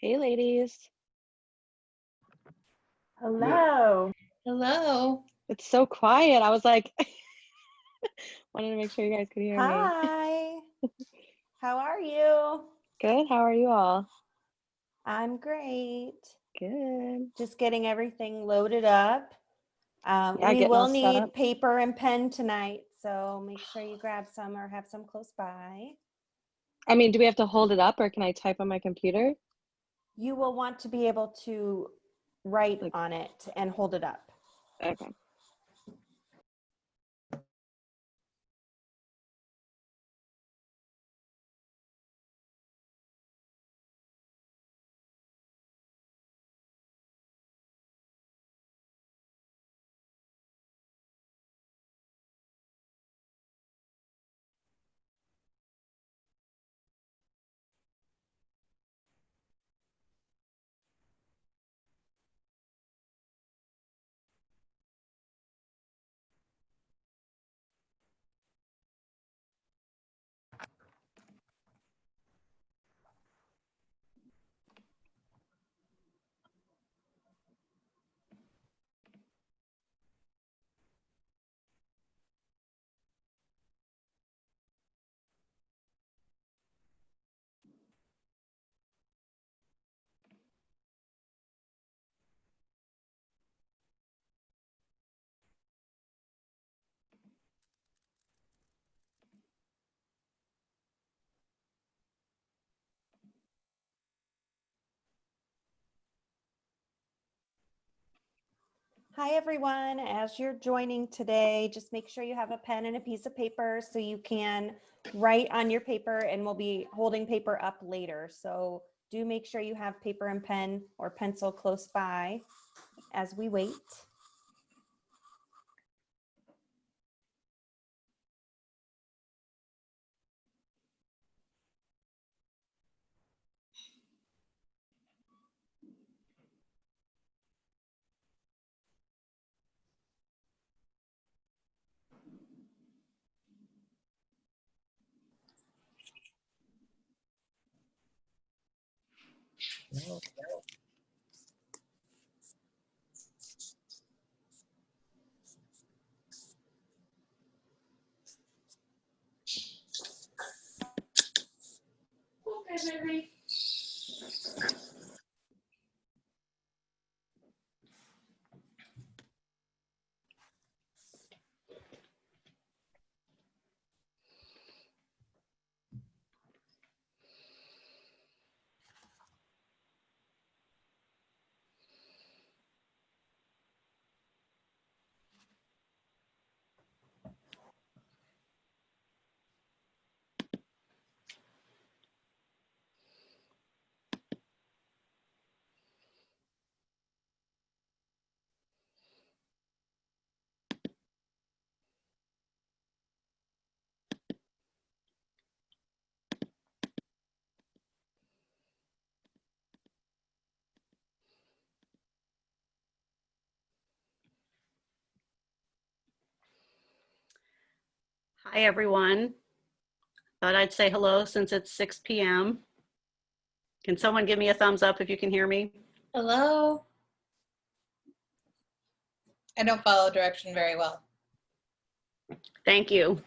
Hey, ladies. Hello. Hello. It's so quiet. I was like, wanted to make sure you guys could hear me. Hi. How are you? Good. How are you all? I'm great. Good. Just getting everything loaded up. Yeah, We getting all will set need up. paper and pen tonight, so make sure you grab some or have some close by. I mean, do we have to hold it up or can I type on my computer? You will want to be able to write Like, on it and hold it up. okay. Hi, everyone. As you're joining today, just make sure you have a pen and a piece of paper so you can write on your paper, and we'll be holding paper up later. So do make sure you have paper and pen or pencil close by as we wait. Okay, baby. Hi, everyone. Thought I'd say hello since it's 6 p.m. Can someone give me a thumbs up if you can hear me? Hello. I don't follow direction very well. Thank you.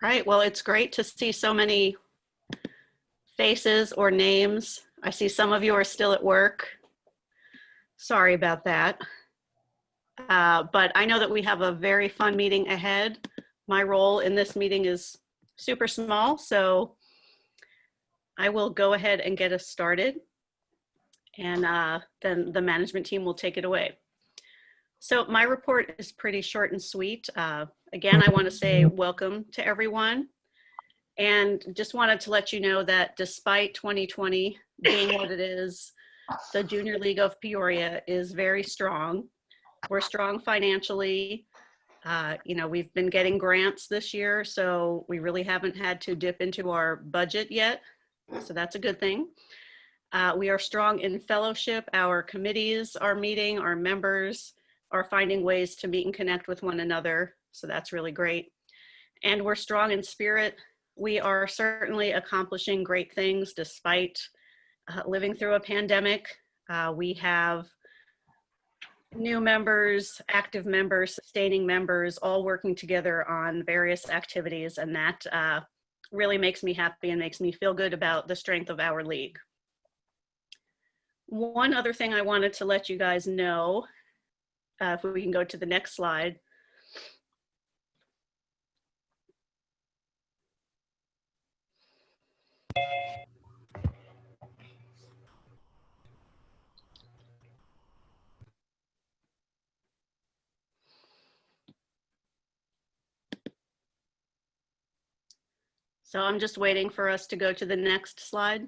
All right, well, it's great to see so many faces or names. I see some of you are still at work. Sorry about that. But I know that we have a very fun meeting ahead. My role in this meeting is super small, so I will go ahead and get us started, and then the management team will take it away. So my report is pretty short and sweet. Again, I want to say welcome to everyone, and just wanted to let you know that despite 2020 being what it is, the Junior League of Peoria is very strong. We're strong financially. You know, we've been getting grants this year, so we really haven't had to dip into our budget yet. So that's a good thing. We are strong in fellowship. Our committees are meeting, our members are finding ways to meet and connect with one another. So that's really great. and we're strong in spirit. We are certainly accomplishing great things despite living through a pandemic. We have new members, active members, sustaining members, all working together on various activities, and that really makes me happy and makes me feel good about the strength of our league. One other thing I wanted to let you guys know, if we can go to the next slide. So I'm just waiting for us to go to the next slide.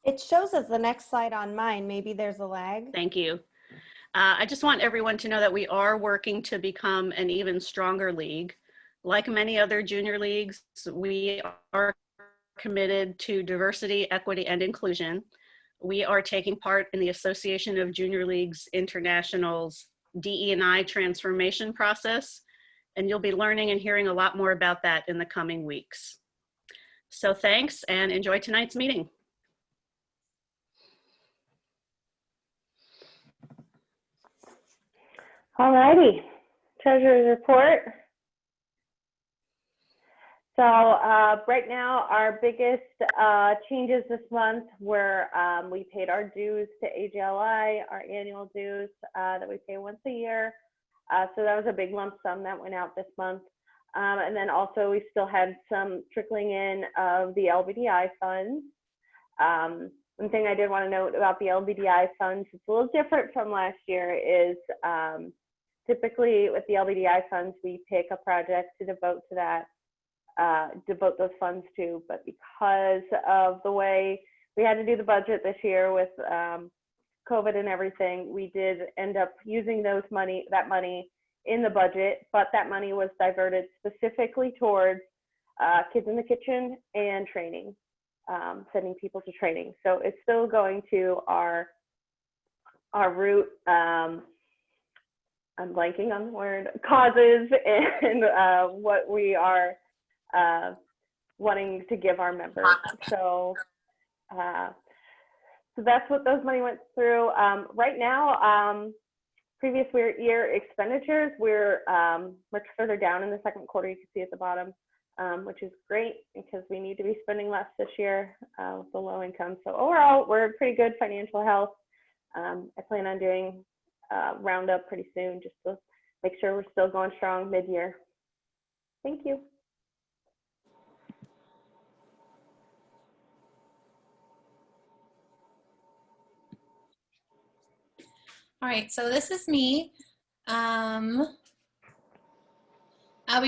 It shows us the next slide on mine. Maybe there's a lag. Thank you. I just want everyone to know that we are working to become an even stronger league. Like many other junior leagues, we are committed to diversity, equity, and inclusion. We are taking part in the Association of Junior Leagues International's DE&I transformation process, and you'll be learning and hearing a lot more about that in the coming weeks. So thanks, and enjoy tonight's meeting. All righty, treasurer's report. So right now, our biggest changes this month were we paid our dues to AJLI, our annual dues that we pay once a year. So that was a big lump sum that went out this month. And then also we still had some trickling in of the LBDI funds. One thing I did want to note about the LBDI funds, it's a little different from last year, is typically with the LBDI funds, we pick a project to devote to that, devote those funds to. But because of the way we had to do the budget this year with COVID and everything, we did end up using that money in the budget, but that money was diverted specifically towards Kids in the Kitchen and training, sending people to training. So it's still going to our root, I'm blanking on the word, causes and what we are wanting to give our members. So that's what those money went through. Right now, previous year expenditures, we're much further down in the second quarter. You can see at the bottom, which is great because we need to be spending less this year with the low income. So overall, we're in pretty good financial health. I plan on doing a roundup pretty soon just to make sure we're still going strong mid-year. Thank you. All right, so this is me. We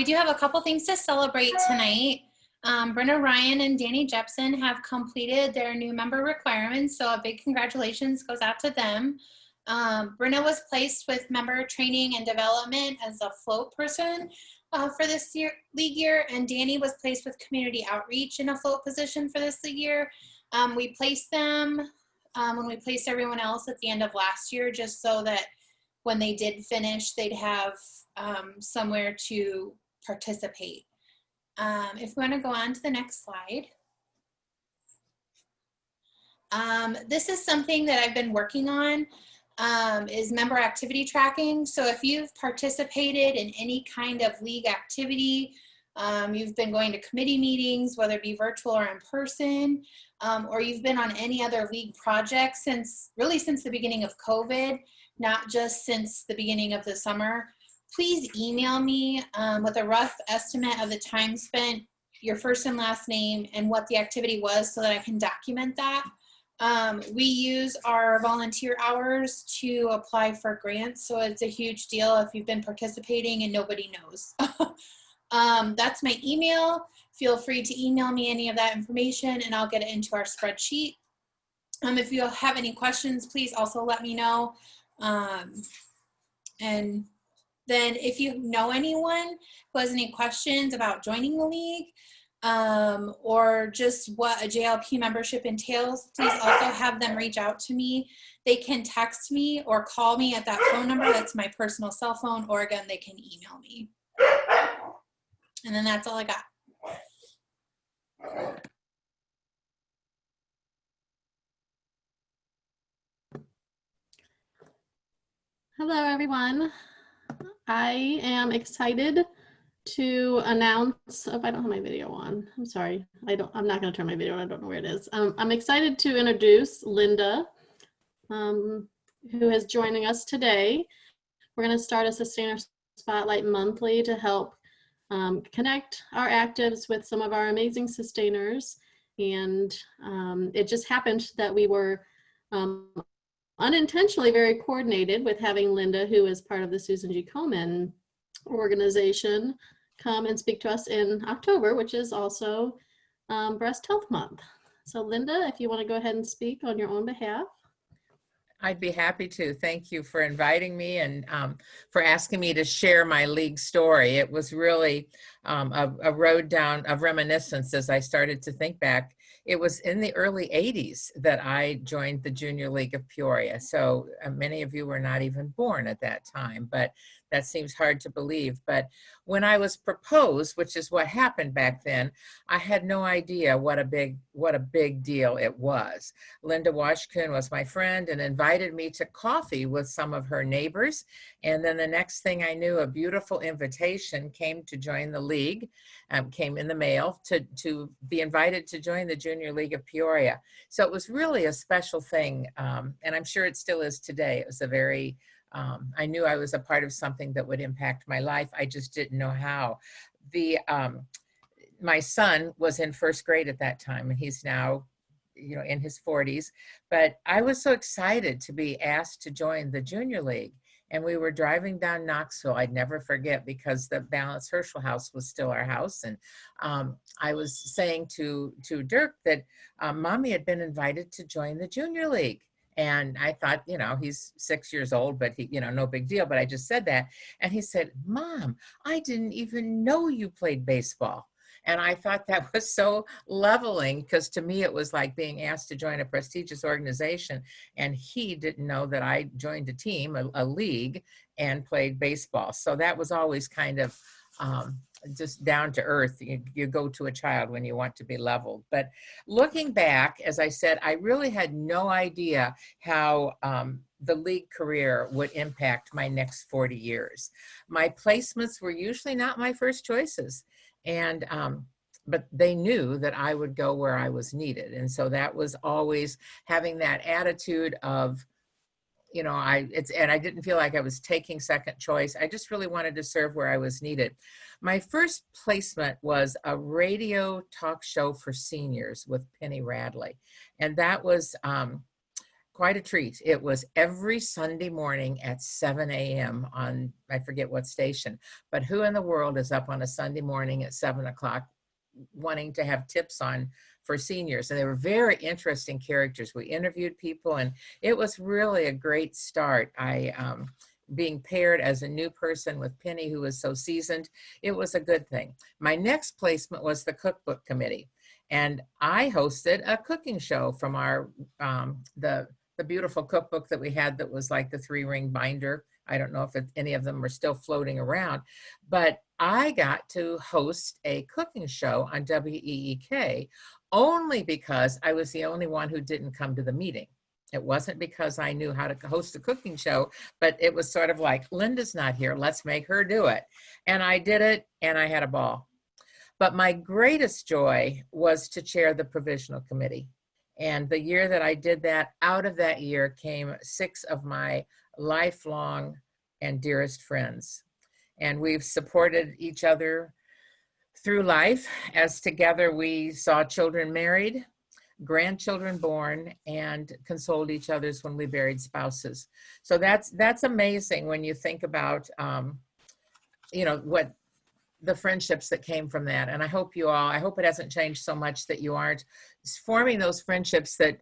do have a couple things to celebrate tonight. Brenna Ryan and Danny Jepson have completed their new member requirements, so a big congratulations goes out to them. Brenna was placed with member training and development as a float person for this league year, and Danny was placed with community outreach in a float position for this league year. We placed them when we placed everyone else at the end of last year, just so that when they did finish, they'd have somewhere to participate. If we want to go on to the next slide. This is something that I've been working on, is member activity tracking. So if you've participated in any kind of league activity, you've been going to committee meetings, whether it be virtual or in person, or you've been on any other league project since the beginning of COVID, not just since the beginning of the summer, please email me with a rough estimate of the time spent, your first and last name, and what the activity was so that I can document that. We use our volunteer hours to apply for grants, so it's a huge deal if you've been participating and nobody knows. That's my email. Feel free to email me any of that information and I'll get it into our spreadsheet. If you have any questions, please also let me know. And then if you know anyone who has any questions about joining the league or just what a JLP membership entails, please also have them reach out to me. They can text me or call me at that phone number. That's my personal cell phone, or again, they can email me. And then that's all I got. Hello, everyone. I am excited to announce, oh, I don't have my video on. I'm sorry. I'm not going to turn my video on. I don't know where it is. I'm excited to introduce Linda, who is joining us today. We're going to start a Sustainer Spotlight monthly to help connect our actives with some of our amazing sustainers. And it just happened that we were unintentionally very coordinated with having Linda, who is part of the Susan G. Komen organization, come and speak to us in October, which is also Breast Health Month. So Linda, if you want to go ahead and speak on your own behalf. I'd be happy to. Thank you for inviting me and for asking me to share my league story. It was really a road down of reminiscence as I started to think back. It was in the early 80s that I joined the Junior League of Peoria. So many of you were not even born at that time, but that seems hard to believe. But when I was proposed, which is what happened back then, I had no idea what a big deal it was. Linda Washkun was my friend and invited me to coffee with some of her neighbors. And then the next thing I knew, a beautiful invitation came to join the league, came in the mail to be invited to join the Junior League of Peoria. So it was really a special thing. And I'm sure it still is today. It was a very, I knew I was a part of something that would impact my life. I just didn't know how. My son was in first grade at that time, and he's now, in his 40s. But I was so excited to be asked to join the Junior League. And we were driving down Knoxville. I'd never forget, because the Balance Herschel house was still our house. And I was saying to Dirk that Mommy had been invited to join the Junior League. And I thought, he's 6 years old, but he, no big deal. But I just said that. And he said, Mom, I didn't even know you played baseball. And I thought that was so leveling, because to me, it was like being asked to join a prestigious organization. And he didn't know that I joined a team, a league, and played baseball. So that was always kind of just down to earth. You go to a child when you want to be leveled. But looking back, as I said, I really had no idea how the league career would impact my next 40 years. My placements were usually not my first choices. And, but they knew that I would go where I was needed. And so that was always having that attitude of, and I didn't feel like I was taking second choice. I just really wanted to serve where I was needed. My first placement was a radio talk show for seniors with Penny Radley. And that was quite a treat. It was every Sunday morning at 7 a.m. on, I forget what station, but who in the world is up on a Sunday morning at 7 o'clock wanting to have tips on for seniors? And they were very interesting characters. We interviewed people, and it was really a great start. Being paired as a new person with Penny, who was so seasoned, it was a good thing. My next placement was the cookbook committee. And I hosted a cooking show from our, the beautiful cookbook that we had that was like the 3-ring binder. I don't know if any of them are still floating around, but I got to host a cooking show on WEEK only because I was the only one who didn't come to the meeting. It wasn't because I knew how to host a cooking show, but it was sort of like, Linda's not here, let's make her do it. And I did it, and I had a ball. But my greatest joy was to chair the provisional committee. And the year that I did that, out of that year came 6 of my lifelong and dearest friends. And we've supported each other through life, as together we saw children married, grandchildren born, and consoled each other's when we buried spouses. So that's amazing when you think about, what the friendships that came from that. And I hope it hasn't changed so much that you aren't forming those friendships that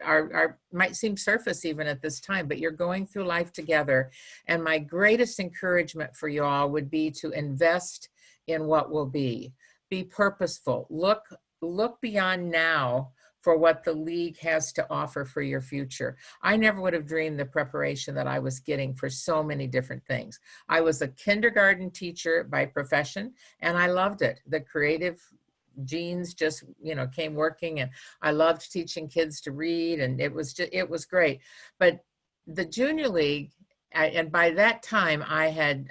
might seem surface even at this time, but you're going through life together. And my greatest encouragement for you all would be to invest in what will be purposeful, look beyond now for what the league has to offer for your future. I never would have dreamed the preparation that I was getting for so many different things. I was a kindergarten teacher by profession, and I loved it. The creative genes just, you know, came working, and I loved teaching kids to read, and it was great. But the junior league, and by that time I had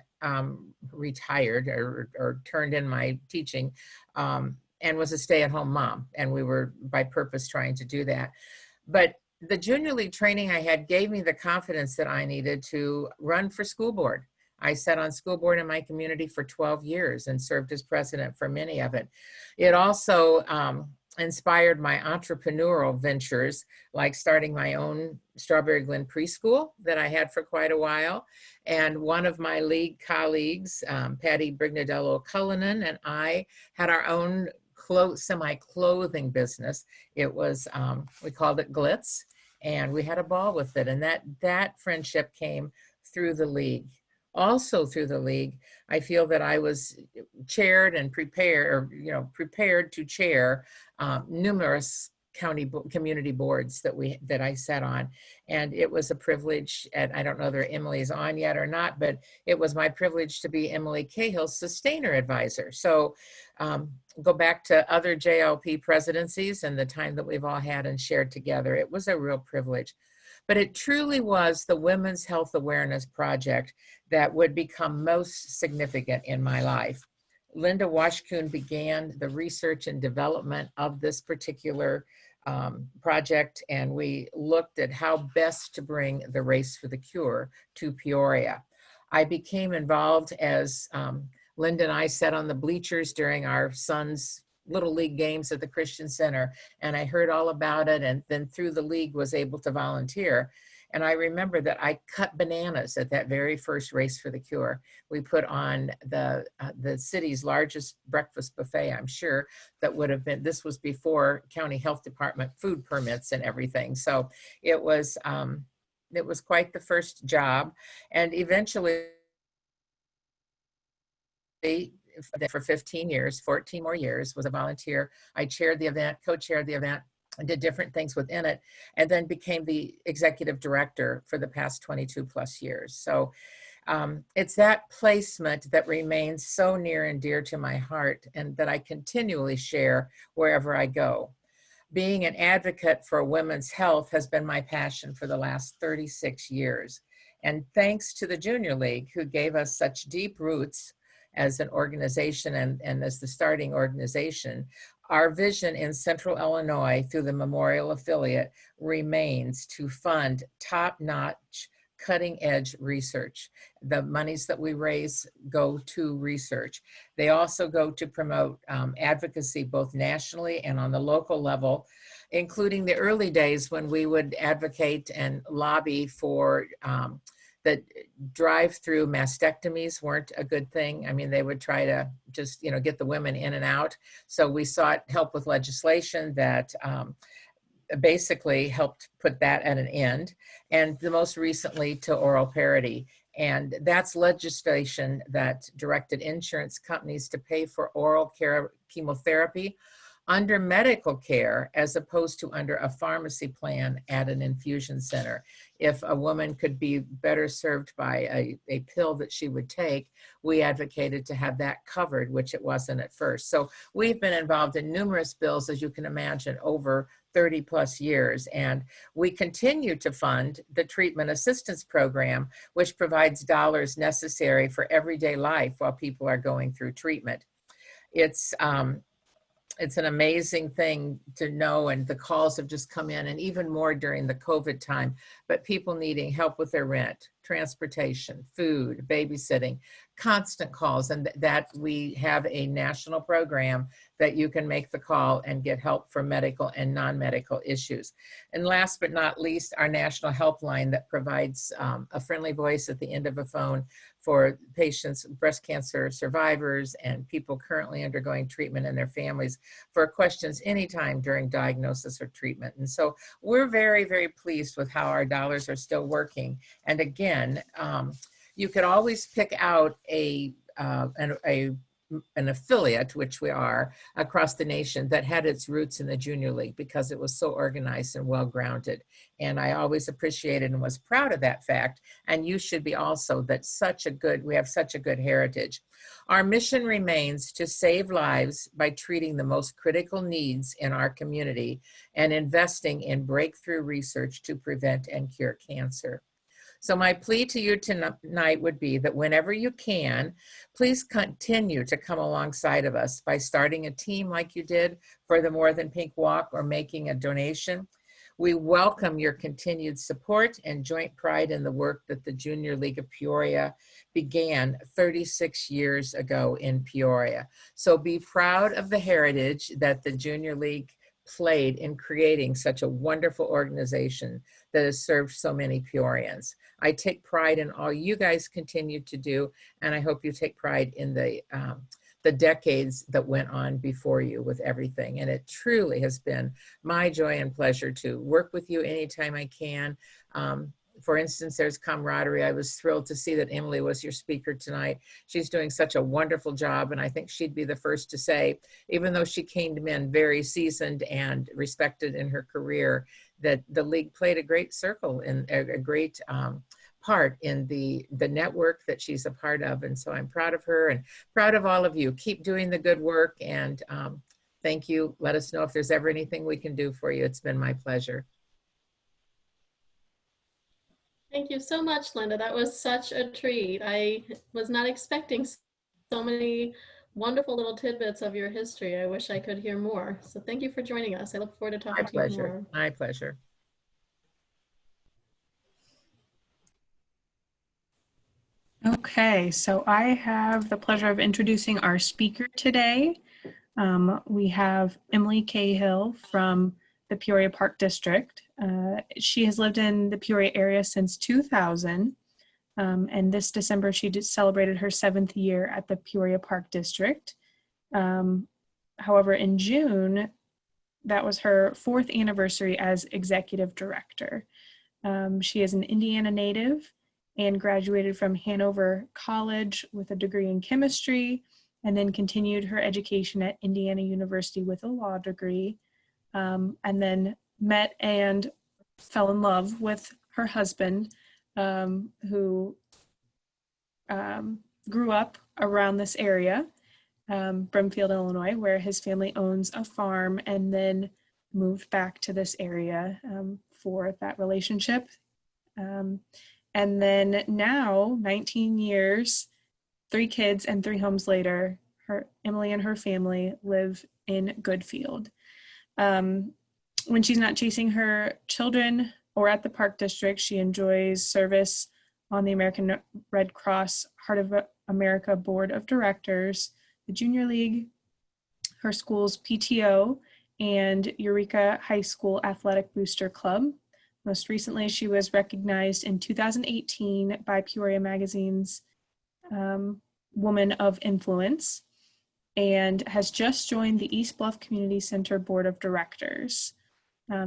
retired or turned in my teaching, and was a stay-at-home mom, and we were by purpose trying to do that. But the junior league training I had gave me the confidence that I needed to run for school board. I sat on school board in my community for 12 years and served as president for many of it. It also inspired my entrepreneurial ventures, like starting my own Strawberry Glen preschool that I had for quite a while. And one of my league colleagues, Patty Brignadello Cullinan, and I had our own semi-clothing business. It was, we called it Glitz, and we had a ball with it. And that friendship came through the league. Also through the league, I feel that I was chaired and prepared to chair numerous community boards that I sat on, and it was a privilege. And I don't know whether Emily's on yet or not, but it was my privilege to be Emily Cahill's sustainer advisor. So go back to other JLP presidencies and the time that we've all had and shared together. It was a real privilege. But it truly was the Women's Health Awareness Project that would become most significant in my life. Linda Washkuhn began the research and development of this particular project, and we looked at how best to bring the Race for the Cure to Peoria. I became involved as Linda and I sat on the bleachers during our son's Little League games at the Christian Center, and I heard all about it, and then through the league was able to volunteer. And I remember that I cut bananas at that very first Race for the Cure. We put on the city's largest breakfast buffet, I'm sure, that would have been, this was before county health department food permits and everything. So it was quite the first job. And eventually, for 15 years, 14 more years, was a volunteer. I chaired the event, co-chaired the event, and did different things within it, and then became the executive director for the past 22 plus years. So it's that placement that remains so near and dear to my heart, and that I continually share wherever I go. Being an advocate for women's health has been my passion for the last 36 years. And thanks to the Junior League, who gave us such deep roots as an organization and as the starting organization, our vision in Central Illinois through the Memorial Affiliate remains to fund top-notch, cutting-edge research. The monies that we raise go to research. They also go to promote advocacy both nationally and on the local level, including the early days when we would advocate and lobby for that drive-through mastectomies weren't a good thing. I mean, they would try to just, get the women in and out. So we sought help with legislation that basically helped put that at an end. And the most recently to oral parity. And that's legislation that directed insurance companies to pay for oral care chemotherapy under medical care as opposed to under a pharmacy plan at an infusion center. If a woman could be better served by a pill that she would take, we advocated to have that covered, which it wasn't at first. So we've been involved in numerous bills, as you can imagine, over 30 plus years. And we continue to fund the Treatment Assistance Program, which provides dollars necessary for everyday life while people are going through treatment. It's an amazing thing to know, and the calls have just come in, and even more during the COVID time, but people needing help with their rent, transportation, food, babysitting, constant calls, and that we have a national program that you can make the call and get help for medical and non-medical issues. And last but not least, our national helpline that provides a friendly voice at the end of a phone for patients, breast cancer survivors, and people currently undergoing treatment and their families for questions anytime during diagnosis or treatment. And so we're very, very pleased with how our dollars are still working. And again, you could always pick out a an affiliate, which we are, across the nation that had its roots in the Junior League because it was so organized and well-grounded. And I always appreciated and was proud of that fact. And you should be also, that we have such a good heritage. Our mission remains to save lives by treating the most critical needs in our community and investing in breakthrough research to prevent and cure cancer. So my plea to you tonight would be that whenever you can, please continue to come alongside of us by starting a team like you did for the More Than Pink Walk or making a donation. We welcome your continued support and joint pride in the work that the Junior League of Peoria began 36 years ago in Peoria. So be proud of the heritage that the Junior League played in creating such a wonderful organization that has served so many Peorians. I take pride in all you guys continue to do, and I hope you take pride in the decades that went on before you with everything. And it truly has been my joy and pleasure to work with you anytime I can. For instance, there's camaraderie. I was thrilled to see that Emily was your speaker tonight. She's doing such a wonderful job, and I think she'd be the first to say, even though she came in very seasoned and respected in her career, that the league played a great circle and a great part in the network that she's a part of. And so I'm proud of her and proud of all of you. Keep doing the good work, and thank you. Let us know if there's ever anything we can do for you. It's been my pleasure. Thank you so much, Linda. That was such a treat. I was not expecting so many wonderful little tidbits of your history. I wish I could hear more. So thank you for joining us. I look forward to talking to you more. My pleasure. Okay, so I have the pleasure of introducing our speaker today. We have Emily Cahill from the Peoria Park District. She has lived in the Peoria area since 2000, and this December she just celebrated her 7th year at the Peoria Park District. However, in June, that was her 4th anniversary as executive director. She is an Indiana native and graduated from Hanover College with a degree in chemistry, and then continued her education at Indiana University with a law degree, and then met and fell in love with her husband, who grew up around this area, Brimfield, Illinois, where his family owns a farm, and then moved back to this area for that relationship. And then now, 19 years, 3 kids and 3 homes later, Emily and her family live in Goodfield. When she's not chasing her children or at the Park District, she enjoys service on the American Red Cross Heart of America Board of Directors, the Junior League, her school's PTO, and Eureka High School Athletic Booster Club. Most recently, she was recognized in 2018 by Peoria Magazine's Woman of Influence, and has just joined the East Bluff Community Center Board of Directors.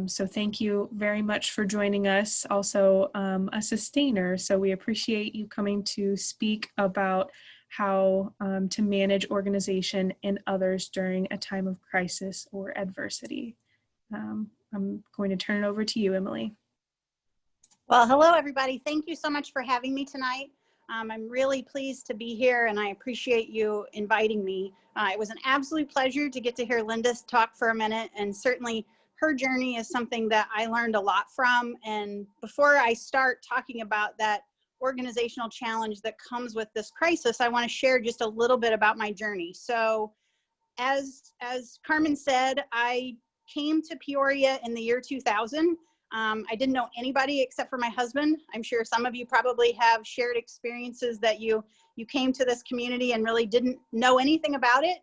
So thank you very much for joining us. Also a sustainer, so we appreciate you coming to speak about how to manage organization and others during a time of crisis or adversity. I'm going to turn it over to you, Emily. Well, hello, everybody. Thank you so much for having me tonight. I'm really pleased to be here, and I appreciate you inviting me. It was an absolute pleasure to get to hear Linda talk for a minute, and certainly her journey is something that I learned a lot from. And before I start talking about that organizational challenge that comes with this crisis, I want to share just a little bit about my journey. So as Carmen said, I came to Peoria in the year 2000. I didn't know anybody except for my husband. I'm sure some of you probably have shared experiences that you came to this community and really didn't know anything about it.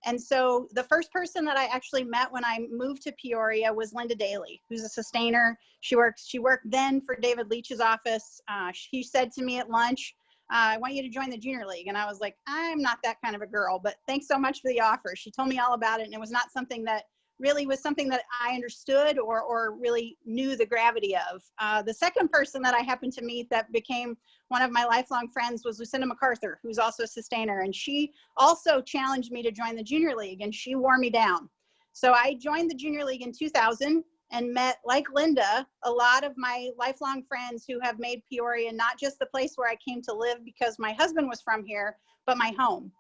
And so the first person that I actually met when I moved to Peoria was Linda Daly, who's a sustainer. She worked then for David Leach's office. She said to me at lunch, I want you to join the Junior League. And I was like, I'm not that kind of a girl, but thanks so much for the offer. She told me all about it, and it was not something that really was something that I understood or really knew the gravity of. The second person that I happened to meet that became one of my lifelong friends was Lucinda MacArthur, who's also a sustainer. And she also challenged me to join the Junior League, and she wore me down. So I joined the Junior League in 2000 and met, like Linda, a lot of my lifelong friends who have made Peoria not just the place where I came to live because my husband was from here, but my home.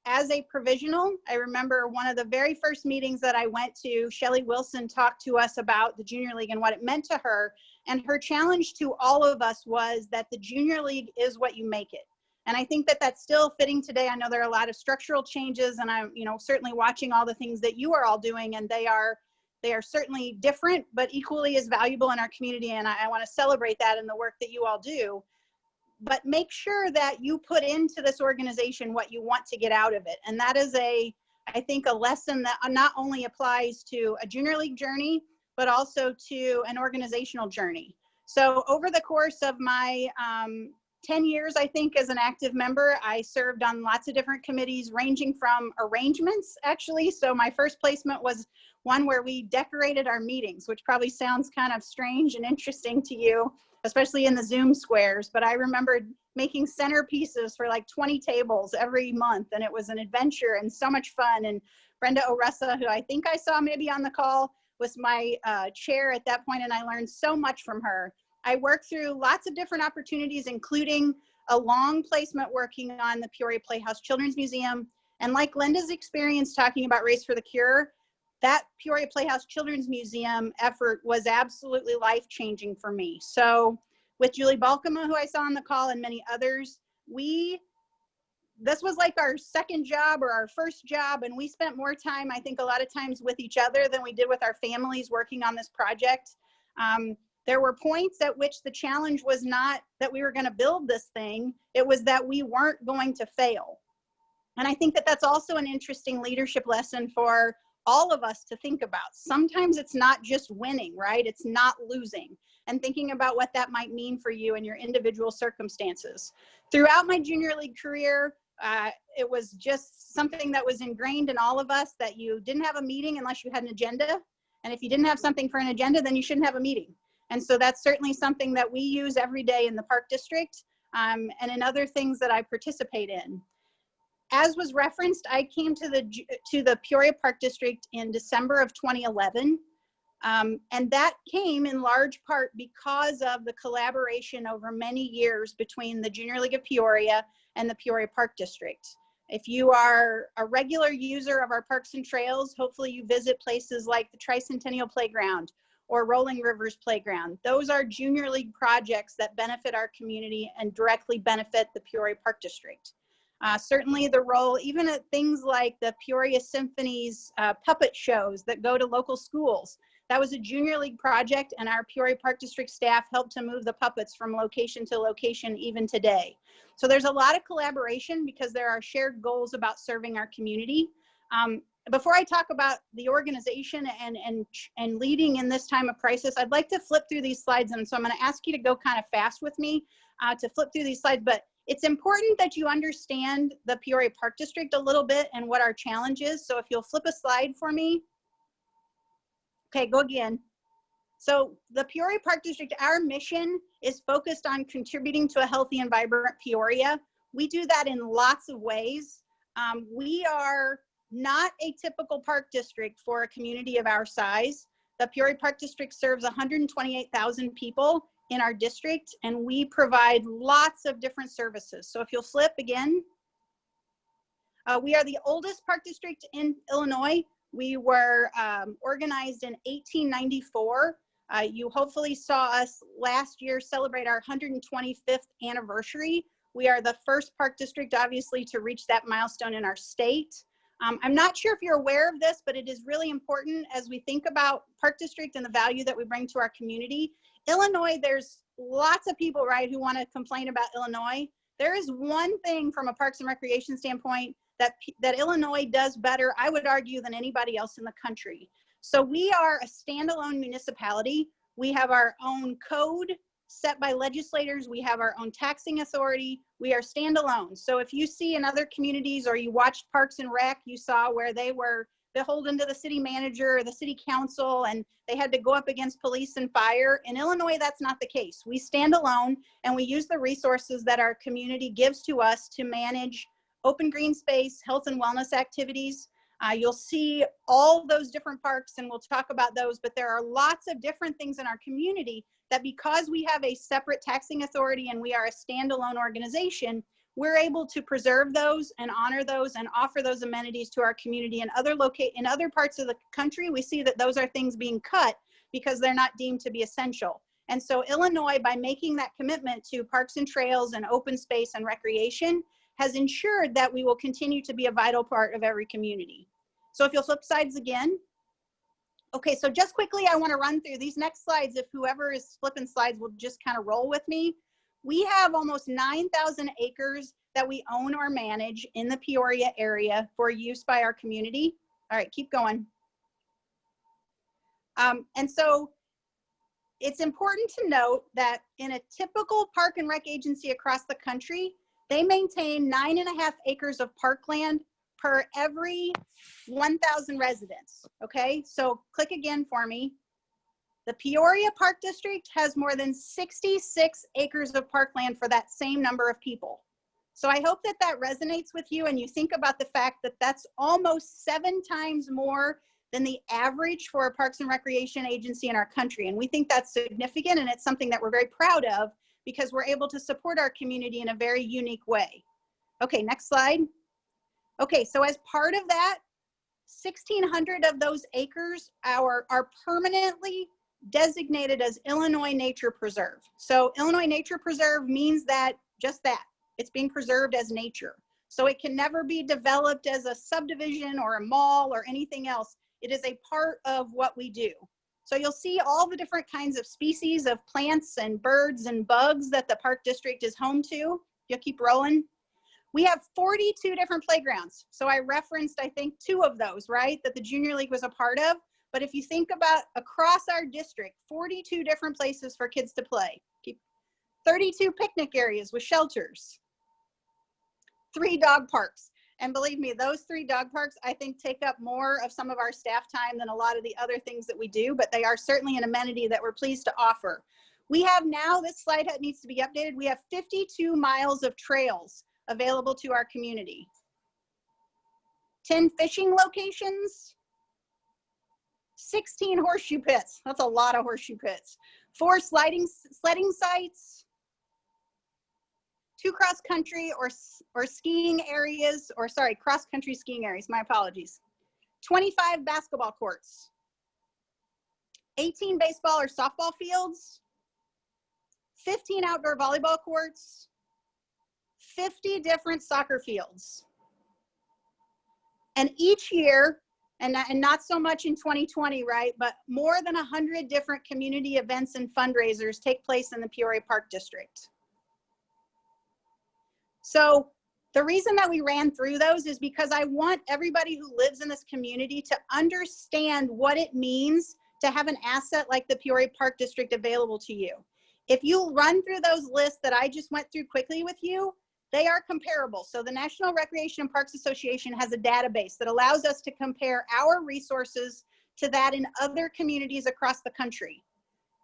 As a provisional, I remember one of the very first meetings that I went to, Shelley Wilson talked to us about the Junior League and what it meant to her. And her challenge to all of us was that the Junior League is what you make it. And I think that that's still fitting today. I know there are a lot of structural changes, and I'm, certainly watching all the things that you are all doing, and they are certainly different, but equally as valuable in our community. And I want to celebrate that in the work that you all do. But make sure that you put into this organization what you want to get out of it. And that is I think, a lesson that not only applies to a Junior League journey, but also to an organizational journey. So over the course of my 10 years, I think, as an active member, I served on lots of different committees, ranging from arrangements, actually. So my first placement was one where we decorated our meetings, which probably sounds kind of strange and interesting to you, especially in the Zoom squares. But I remembered making centerpieces for like 20 tables every month, and it was an adventure and so much fun. And Brenda Oressa, who I think I saw maybe on the call, was my chair at that point, and I learned so much from her. I worked through lots of different opportunities, including a long placement working on the Peoria Playhouse Children's Museum. And like Linda's experience talking about Race for the Cure, that Peoria Playhouse Children's Museum effort was absolutely life-changing for me. So with Julie Balkema, who I saw on the call, and many others, this was like our second job or our first job, and we spent more time, I think, a lot of times with each other than we did with our families working on this project. There were points at which the challenge was not that we were going to build this thing, it was that we weren't going to fail. And I think that that's also an interesting leadership lesson for all of us to think about. Sometimes it's not just winning, right? It's not losing, and thinking about what that might mean for you in your individual circumstances. Throughout my Junior League career, it was just something that was ingrained in all of us, that you didn't have a meeting unless you had an agenda. And if you didn't have something for an agenda, then you shouldn't have a meeting. And so that's certainly something that we use every day in the Park District, and in other things that I participate in. As was referenced, I came to the Peoria Park District in December of 2011. And that came in large part because of the collaboration over many years between the Junior League of Peoria and the Peoria Park District. If you are a regular user of our parks and trails, hopefully you visit places like the Tricentennial Playground or Rolling Rivers Playground. Those are Junior League projects that benefit our community and directly benefit the Peoria Park District. Certainly the role, even at things like the Peoria Symphony's puppet shows that go to local schools. That was a Junior League project, and our Peoria Park District staff helped to move the puppets from location to location even today. So there's a lot of collaboration because there are shared goals about serving our community. Before I talk about the organization and leading in this time of crisis, I'd like to flip through these slides. And so I'm going to ask you to go kind of fast with me to flip through these slides. But it's important that you understand the Peoria Park District a little bit and what our challenge is. So if you'll flip a slide for me. Okay, go again. So the Peoria Park District, our mission is focused on contributing to a healthy and vibrant Peoria. We do that in lots of ways. We are not a typical park district for a community of our size. The Peoria Park District serves 128,000 people in our district, and we provide lots of different services. So if you'll flip again, we are the oldest park district in Illinois. We were organized in 1894. You hopefully saw us last year celebrate our 125th anniversary. We are the first park district, obviously, to reach that milestone in our state. I'm not sure if you're aware of this, but it is really important as we think about Park District and the value that we bring to our community. Illinois, there's lots of people, right, who want to complain about Illinois. There is one thing from a Parks and Recreation standpoint that Illinois does better, I would argue, than anybody else in the country. So we are a standalone municipality. We have our own code set by legislators. We have our own taxing authority. We are standalone. So if you see in other communities or you watched Parks and Rec, you saw where they were beholden to the city manager or the city council, and they had to go up against police and fire. In Illinois, that's not the case. We stand alone, and we use the resources that our community gives to us to manage open green space, health and wellness activities. You'll see all those different parks, and we'll talk about those, but there are lots of different things in our community that, because we have a separate taxing authority and we are a standalone organization, we're able to preserve those and honor those and offer those amenities to our community. In other parts of the country, we see that those are things being cut because they're not deemed to be essential. And so Illinois, by making that commitment to parks and trails and open space and recreation, has ensured that we will continue to be a vital part of every community. So if you'll flip slides again. Okay, so just quickly, I want to run through these next slides. If whoever is flipping slides will just kind of roll with me. We have almost 9,000 acres that we own or manage in the Peoria area for use by our community. All right, keep going. And so it's important to note that in a typical park and rec agency across the country, they maintain 9.5 acres of parkland per every 1,000 residents. Okay, so click again for me. The Peoria Park District has more than 66 acres of parkland for that same number of people. So I hope that that resonates with you, and you think about the fact that that's almost 7 times more than the average for a parks and recreation agency in our country. And we think that's significant, and it's something that we're very proud of because we're able to support our community in a very unique way. Okay, next slide. Okay, so as part of that, 1,600 of those acres are permanently designated as Illinois Nature Preserve. So Illinois Nature Preserve means that, just that, it's being preserved as nature. So it can never be developed as a subdivision or a mall or anything else. It is a part of what we do. So you'll see all the different kinds of species of plants and birds and bugs that the park district is home to. You'll keep rolling. We have 42 different playgrounds. So I referenced, I think, 2 of those, right, that the Junior League was a part of. But if you think about across our district, 42 different places for kids to play. 32 picnic areas with shelters. 3 dog parks. And believe me, those 3 dog parks, I think, take up more of some of our staff time than a lot of the other things that we do, but they are certainly an amenity that we're pleased to offer. We have now, this slide needs to be updated, we have 52 miles of trails available to our community. 10 fishing locations, 16 horseshoe pits. That's a lot of horseshoe pits. 4 sledding sites, 2 cross-country or skiing areas, or sorry, cross-country skiing areas, my apologies. 25 basketball courts, 18 baseball or softball fields, 15 outdoor volleyball courts, 50 different soccer fields. And each year, and not so much in 2020, right, but more than 100 different community events and fundraisers take place in the Peoria Park District. So the reason that we ran through those is because I want everybody who lives in this community to understand what it means to have an asset like the Peoria Park District available to you. If you run through those lists that I just went through quickly with you, they are comparable. So the National Recreation and Parks Association has a database that allows us to compare our resources to that in other communities across the country.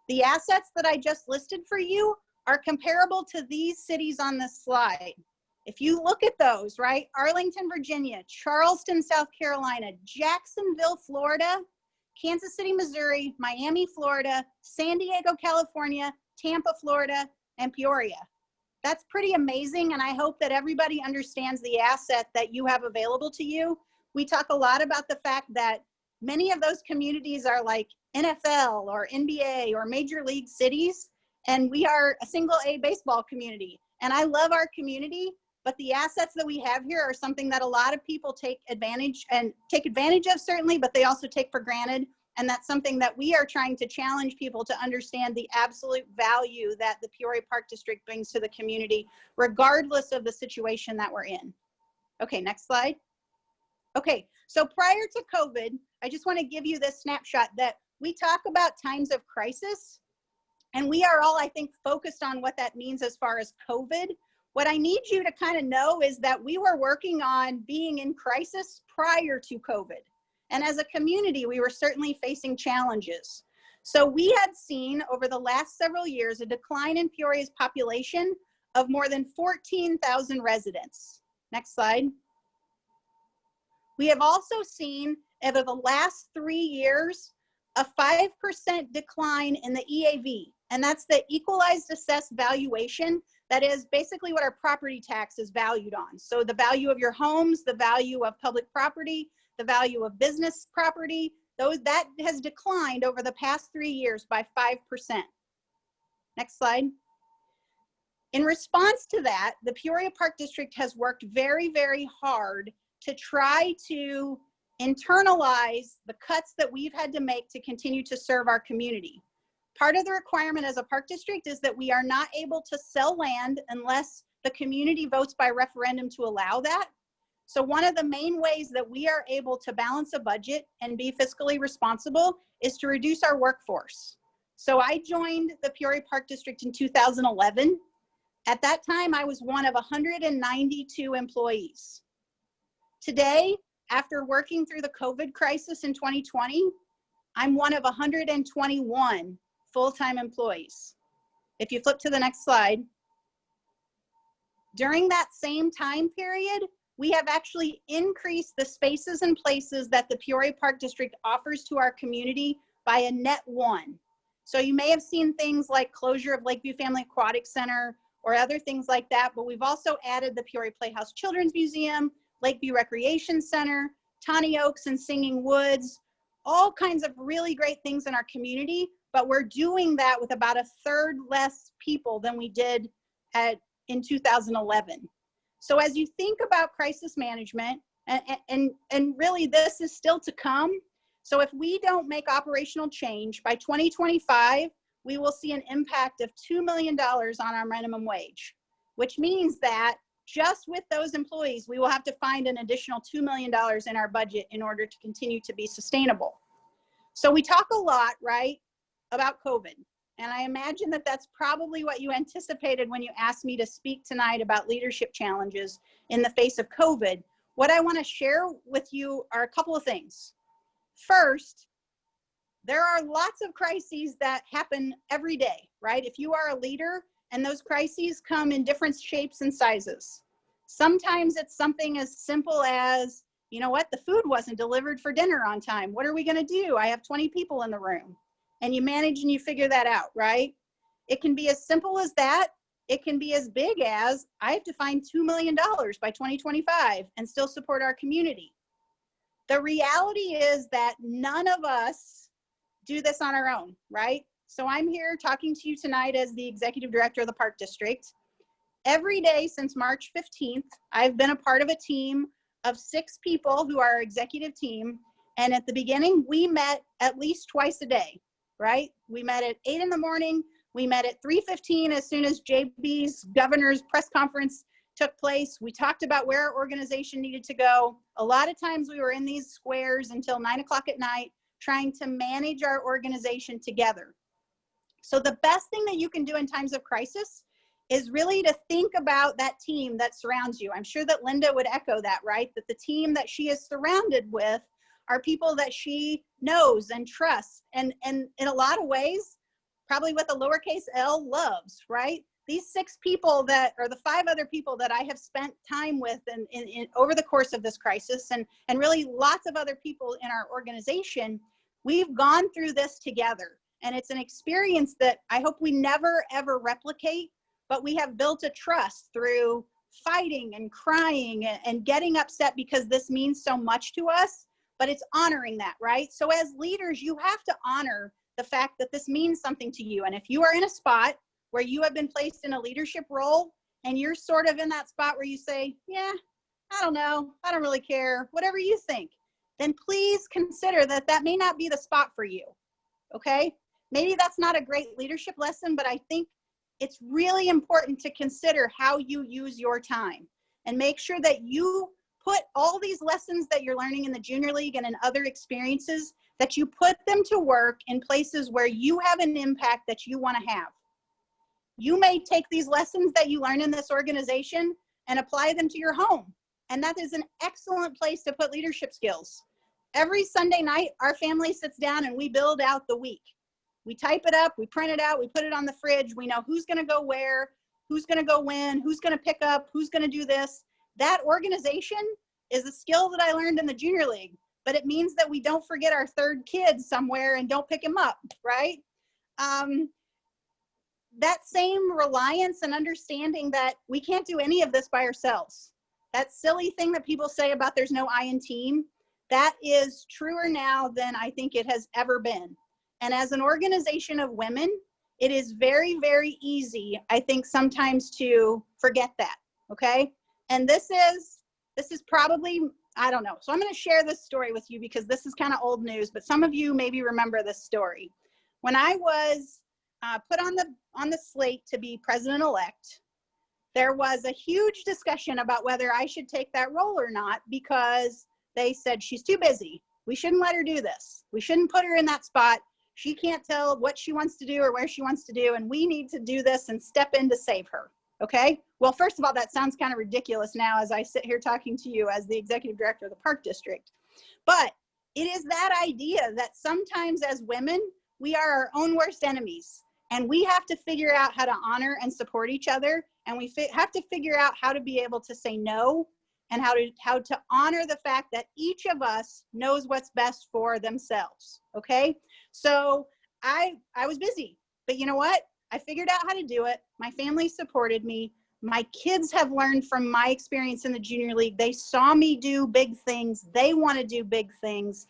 The assets that I just listed for you are comparable to these cities on this slide. If you look at those, right, Arlington, Virginia, Charleston, South Carolina, Jacksonville, Florida, Kansas City, Missouri, Miami, Florida, San Diego, California, Tampa, Florida, and Peoria. That's pretty amazing, and I hope that everybody understands the asset that you have available to you. We talk a lot about the fact that many of those communities are like NFL or NBA or major league cities, and we are a single A baseball community. And I love our community, but the assets that we have here are something that a lot of people take advantage of, certainly, but they also take for granted. And that's something that we are trying to challenge people to understand the absolute value that the Peoria Park District brings to the community, regardless of the situation that we're in. Okay, next slide. Okay, so prior to COVID, I just want to give you this snapshot that we talk about times of crisis, and we are all, I think, focused on what that means as far as COVID. What I need you to kind of know is that we were working on being in crisis prior to COVID. And as a community, we were certainly facing challenges. So we had seen over the last several years a decline in Peoria's population of more than 14,000 residents. Next slide. We have also seen over the last 3 years a 5% decline in the EAV, and that's the equalized assessed valuation. That is basically what our property tax is valued on. So the value of your homes, the value of public property, the value of business property, that has declined over the past 3 years by 5%. Next slide. In response to that, the Peoria Park District has worked very, very hard to try to internalize the cuts that we've had to make to continue to serve our community. Part of the requirement as a park district is that we are not able to sell land unless the community votes by referendum to allow that. So one of the main ways that we are able to balance a budget and be fiscally responsible is to reduce our workforce. So I joined the Peoria Park District in 2011. At that time, I was one of 192 employees. Today, after working through the COVID crisis in 2020, I'm one of 121 full-time employees. If you flip to the next slide, during that same time period, we have actually increased the spaces and places that the Peoria Park District offers to our community by a net 1. So you may have seen things like closure of Lakeview Family Aquatic Center or other things like that, but we've also added the Peoria Playhouse Children's Museum, Lakeview Recreation Center, Tawny Oaks and Singing Woods, all kinds of really great things in our community, but we're doing that with about 1/3 less people than we did in 2011. So as you think about crisis management, and really this is still to come, so if we don't make operational change, by 2025, we will see an impact of $2 million on our minimum wage, which means that just with those employees, we will have to find an additional $2 million in our budget in order to continue to be sustainable. So we talk a lot, right, about COVID. And I imagine that that's probably what you anticipated when you asked me to speak tonight about leadership challenges in the face of COVID. What I want to share with you are a couple of things. First, there are lots of crises that happen every day, right? If you are a leader, and those crises come in different shapes and sizes. Sometimes it's something as simple as, you know what, the food wasn't delivered for dinner on time. What are we gonna do? I have 20 people in the room. And you manage and you figure that out, right? It can be as simple as that. It can be as big as, I have to find $2 million by 2025 and still support our community. The reality is that none of us do this on our own, right? So I'm here talking to you tonight as the executive director of the Park District. Every day since March 15th, I've been a part of a team of 6 people who are our executive team. And at the beginning, we met at least twice a day, right? We met at 8 in the morning. We met at 3:15 as soon as JB's governor's press conference took place. We talked about where our organization needed to go. A lot of times we were in these squares until 9 o'clock at night, trying to manage our organization together. So the best thing that you can do in times of crisis is really to think about that team that surrounds you. I'm sure that Linda would echo that, right? That the team that she is surrounded with are people that she knows and trusts. And in a lot of ways, probably with a lowercase L, loves, right? These 6 people that are the 5 other people that I have spent time with in over the course of this crisis, and really lots of other people in our organization, we've gone through this together. And it's an experience that I hope we never, ever replicate, but we have built a trust through fighting and crying and getting upset because this means so much to us, but it's honoring that, right? So as leaders, you have to honor the fact that this means something to you. And if you are in a spot where you have been placed in a leadership role and you're sort of in that spot where you say, yeah, I don't know, I don't really care, whatever you think, then please consider that that may not be the spot for you, okay? Maybe that's not a great leadership lesson, but I think it's really important to consider how you use your time and make sure that you put all these lessons that you're learning in the junior league and in other experiences, that you put them to work in places where you have an impact that you want to have. You may take these lessons that you learn in this organization and apply them to your home. And that is an excellent place to put leadership skills. every Sunday night, our family sits down and we build out the week. We type it up, we print it out, we put it on the fridge. We know who's going to go where, who's going to go when, who's going to pick up, who's going to do this. That organization is a skill that I learned in the junior league, but it means that we don't forget our third kid somewhere and don't pick him up, right? That same reliance and understanding that we can't do any of this by ourselves. That silly thing that people say about there's no I in team, that is truer now than I think it has ever been. And as an organization of women, it is very, very easy, I think, sometimes to forget that, okay? And this is probably, I don't know. So I'm going to share this story with you because this is kind of old news, but some of you maybe remember this story. When I was put on the slate to be president-elect, there was a huge discussion about whether I should take that role or not, because they said she's too busy. We shouldn't let her do this. We shouldn't put her in that spot. She can't tell what she wants to do or where she wants to do, and we need to do this and step in to save her. Okay? Well, first of all, that sounds kind of ridiculous now as I sit here talking to you as the executive director of the Park District. But it is that idea that sometimes as women, we are our own worst enemies, and we have to figure out how to honor and support each other, and we have to figure out how to be able to say no, and how to honor the fact that each of us knows what's best for themselves. Okay? So I was busy, but you know what? I figured out how to do it. My family supported me. My kids have learned from my experience in the junior league. They saw me do big things. They want to do big things.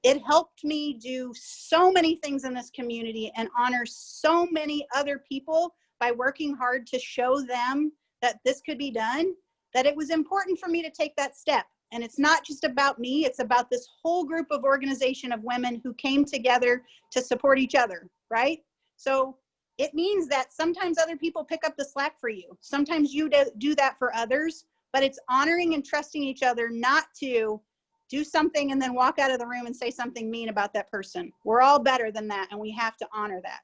It helped me do so many things in this community and honor so many other people by working hard to show them that this could be done, that it was important for me to take that step. And it's not just about me, it's about this whole group of organization of women who came together to support each other, right? So it means that sometimes other people pick up the slack for you. Sometimes you do that for others, but it's honoring and trusting each other not to do something and then walk out of the room and say something mean about that person. We're all better than that, and we have to honor that.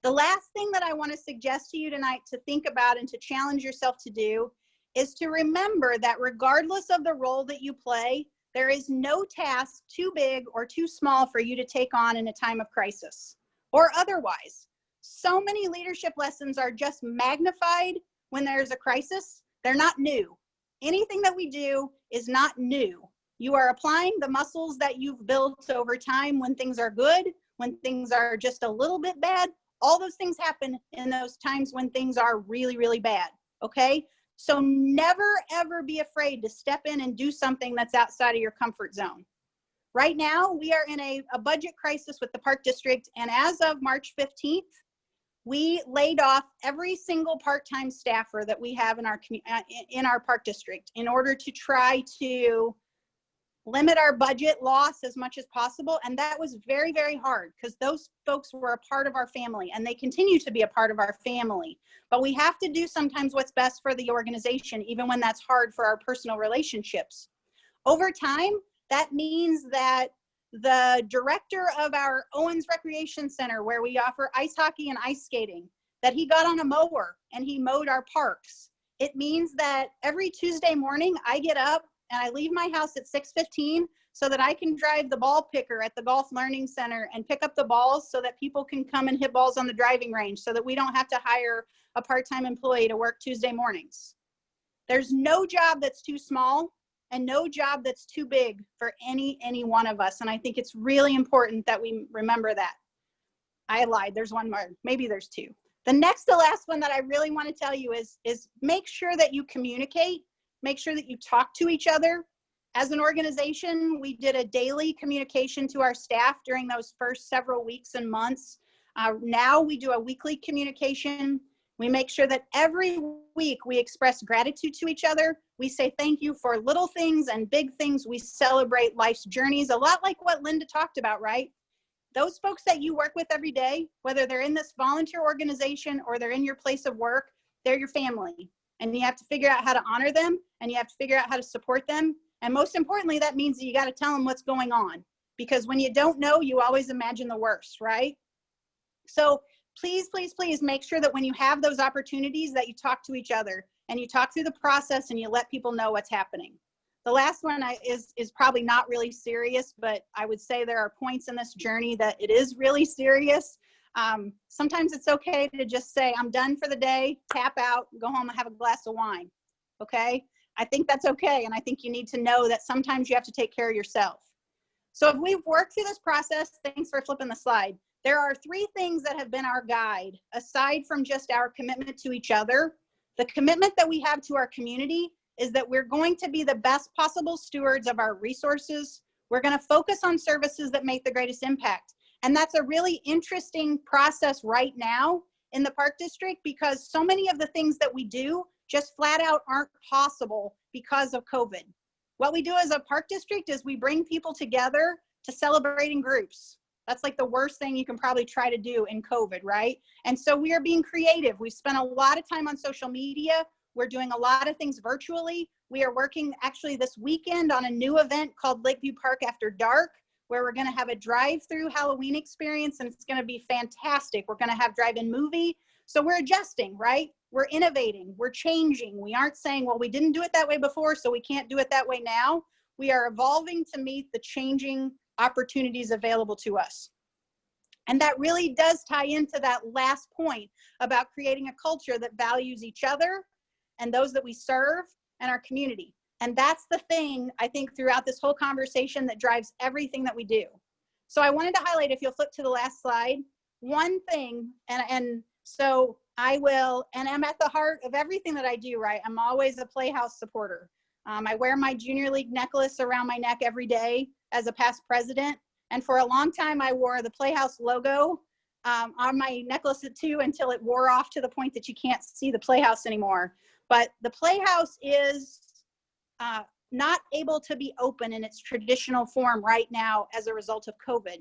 The last thing that I want to suggest to you tonight to think about and to challenge yourself to do is to remember that regardless of the role that you play, there is no task too big or too small for you to take on in a time of crisis or otherwise. So many leadership lessons are just magnified when there's a crisis. They're not new. Anything that we do is not new. You are applying the muscles that you've built over time when things are good, when things are just a little bit bad. All those things happen in those times when things are really, really bad, okay? So never, ever be afraid to step in and do something that's outside of your comfort zone. Right now, we are in a budget crisis with the Park District, and as of March 15th, we laid off every single part-time staffer that we have in our Park District in order to try to limit our budget loss as much as possible. And that was very, very hard because those folks were a part of our family and they continue to be a part of our family. But we have to do sometimes what's best for the organization, even when that's hard for our personal relationships. Over time, that means that the director of our Owens Recreation Center, where we offer ice hockey and ice skating, that he got on a mower and he mowed our parks. It means that every Tuesday morning I get up and I leave my house at 6:15 so that I can drive the ball picker at the Golf Learning Center and pick up the balls so that people can come and hit balls on the driving range so that we don't have to hire a part-time employee to work Tuesday mornings. There's no job that's too small and no job that's too big for any one of us. And I think it's really important that we remember that. I lied, there's one more, maybe there's two. The last one that I really want to tell you is make sure that you communicate. Make sure that you talk to each other. As an organization, we did a daily communication to our staff during those first several weeks and months. Now we do a weekly communication. We make sure that every week we express gratitude to each other. We say thank you for little things and big things. We celebrate life's journeys, a lot like what Linda talked about, right? Those folks that you work with every day, whether they're in this volunteer organization or they're in your place of work, they're your family. And you have to figure out how to honor them, and you have to figure out how to support them. And most importantly, that means that you got to tell them what's going on, because when you don't know, you always imagine the worst, right? So please, please, please make sure that when you have those opportunities that you talk to each other and you talk through the process and you let people know what's happening. The last one is probably not really serious, but I would say there are points in this journey that it is really serious. Sometimes it's okay to just say, I'm done for the day, tap out, go home and have a glass of wine. Okay? I think that's okay. And I think you need to know that sometimes you have to take care of yourself. So if we've worked through this process, thanks for flipping the slide. There are 3 things that have been our guide, aside from just our commitment to each other. The commitment that we have to our community is that we're going to be the best possible stewards of our resources. We're going to focus on services that make the greatest impact. And that's a really interesting process right now in the Park District, because so many of the things that we do just flat out aren't possible because of COVID. What we do as a Park District is we bring people together to celebrate in groups. That's like the worst thing you can probably try to do in COVID, right? And so we are being creative. We've spent a lot of time on social media. We're doing a lot of things virtually. We are working actually this weekend on a new event called Lakeview Park After Dark, where we're going to have a drive-through Halloween experience, and it's going to be fantastic. We're going to have drive-in movie. So we're adjusting, right? We're innovating, we're changing. We aren't saying, well, we didn't do it that way before, so we can't do it that way now. We are evolving to meet the changing opportunities available to us. And that really does tie into that last point about creating a culture that values each other and those that we serve and our community. And that's the thing, I think, throughout this whole conversation that drives everything that we do. So I wanted to highlight, if you'll flip to the last slide, one thing, and so I will, and I'm at the heart of everything that I do, right? I'm always a Playhouse supporter. I wear my Junior League necklace around my neck every day as a past president. And for a long time, I wore the Playhouse logo on my necklace too, until it wore off to the point that you can't see the Playhouse anymore. But the Playhouse is not able to be open in its traditional form right now as a result of COVID.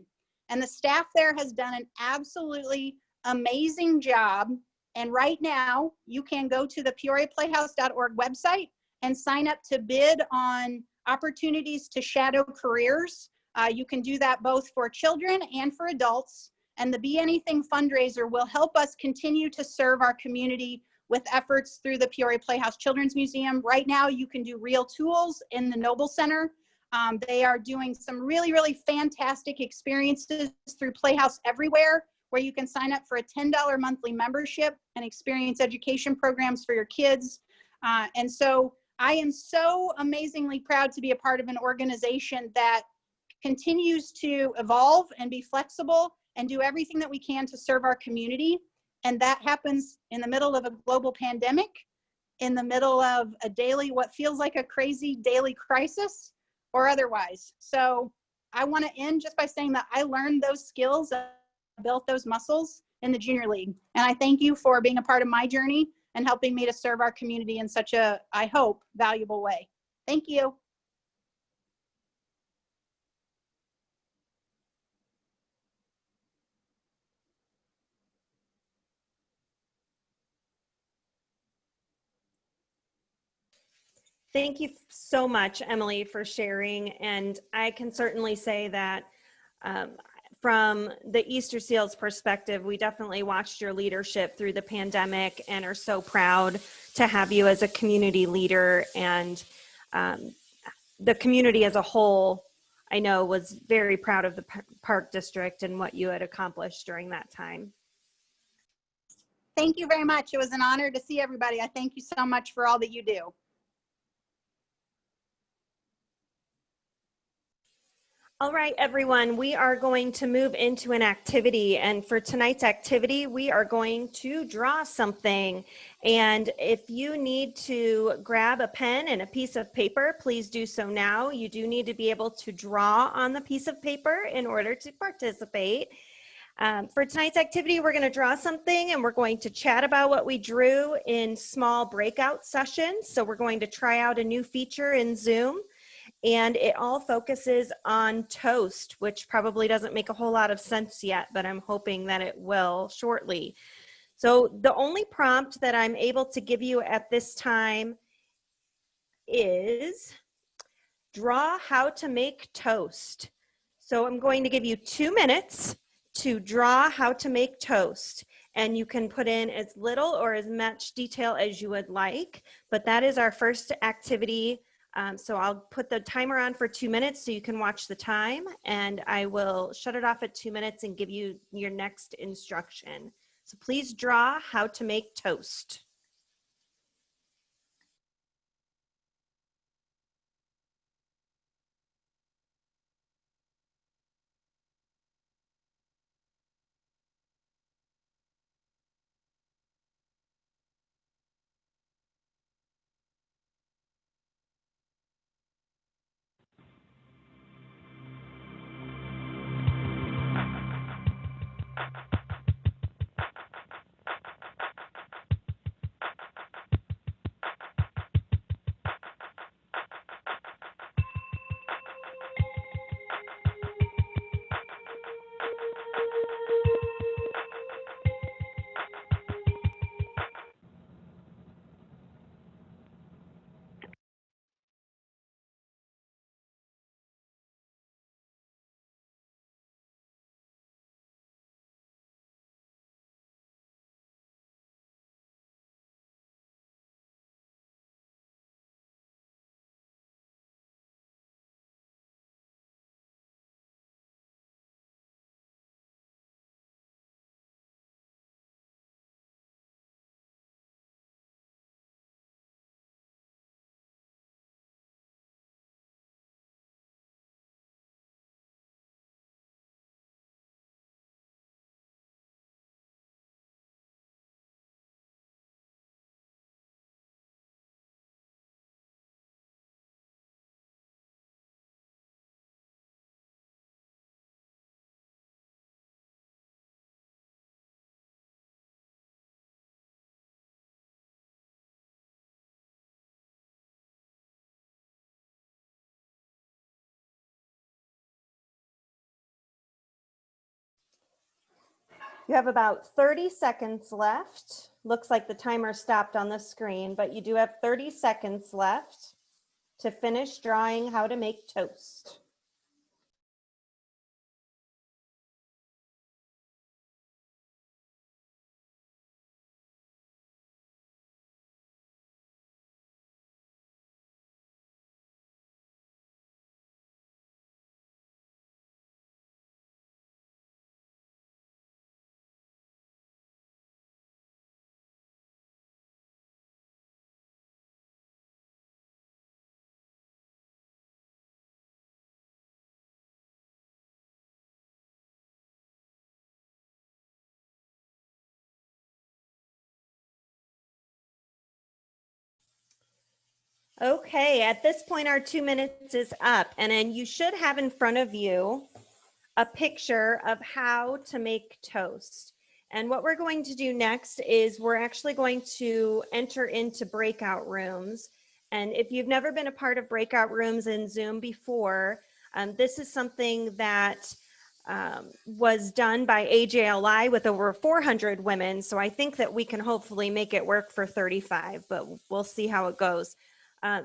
And the staff there has done an absolutely amazing job. And right now, you can go to the peoriaplayhouse.org website and sign up to bid on opportunities to shadow careers. You can do that both for children and for adults. And the Be Anything fundraiser will help us continue to serve our community with efforts through the Peoria Playhouse Children's Museum. Right now, you can do Real Tools in the Noble Center. They are doing some really, really fantastic experiences through Playhouse Everywhere, where you can sign up for a $10 monthly membership and experience education programs for your kids. And so I am so amazingly proud to be a part of an organization that continues to evolve and be flexible and do everything that we can to serve our community. And that happens in the middle of a global pandemic, in the middle of a daily, what feels like a crazy daily crisis, or otherwise. So I want to end just by saying that I learned those skills, built those muscles in the Junior League. And I thank you for being a part of my journey and helping me to serve our community in such a, I hope, valuable way. Thank you. Thank you so much, Emily, for sharing. And I can certainly say that from the Easter Seals perspective, we definitely watched your leadership through the pandemic and are so proud to have you as a community leader. And the community as a whole, I know, was very proud of the Park District and what you had accomplished during that time. Thank you very much. It was an honor to see everybody. I thank you so much for all that you do. All right, everyone, we are going to move into an activity. And for tonight's activity, we are going to draw something. And if you need to grab a pen and a piece of paper, please do so now. You do need to be able to draw on the piece of paper in order to participate. For tonight's activity, we're going to draw something and we're going to chat about what we drew in small breakout sessions. So we're going to try out a new feature in Zoom. And it all focuses on toast, which probably doesn't make a whole lot of sense yet, but I'm hoping that it will shortly. So the only prompt that I'm able to give you at this time is draw how to make toast. So I'm going to give you 2 minutes to draw how to make toast. And you can put in as little or as much detail as you would like, but that is our first activity So I'll put the timer on for 2 minutes so you can watch the time, and I will shut it off at 2 minutes and give you your next instruction. So please draw how to make toast. You have about 30 seconds left. Looks like the timer stopped on the screen, but you do have 30 seconds left to finish drawing how to make toast. Okay, at this point, our 2 minutes is up, and then you should have in front of you a picture of how to make toast. And what we're going to do next is we're actually going to enter into breakout rooms. And if you've never been a part of breakout rooms in Zoom before, this is something that was done by AJLI with over 400 women. So I think that we can hopefully make it work for 35, but we'll see how it goes.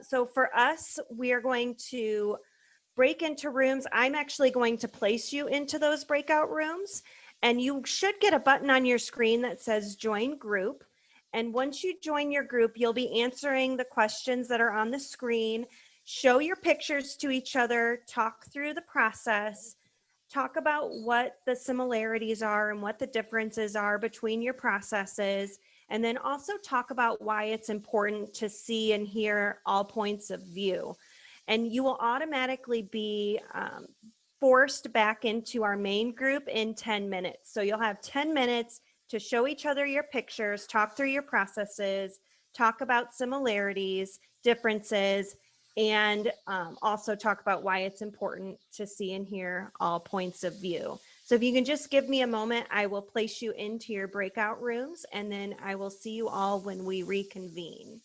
So for us, we are going to break into rooms. I'm actually going to place you into those breakout rooms, and you should get a button on your screen that says join group. And once you join your group, you'll be answering the questions that are on the screen, show your pictures to each other, talk through the process, talk about what the similarities are and what the differences are between your processes, and then also talk about why it's important to see and hear all points of view. And you will automatically be forced back into our main group in 10 minutes. So you'll have 10 minutes to show each other your pictures, talk through your processes, talk about similarities, differences, and also talk about why it's important to see and hear all points of view. So if you can just give me a moment, I will place you into your breakout rooms, and then I will see you all when we reconvene.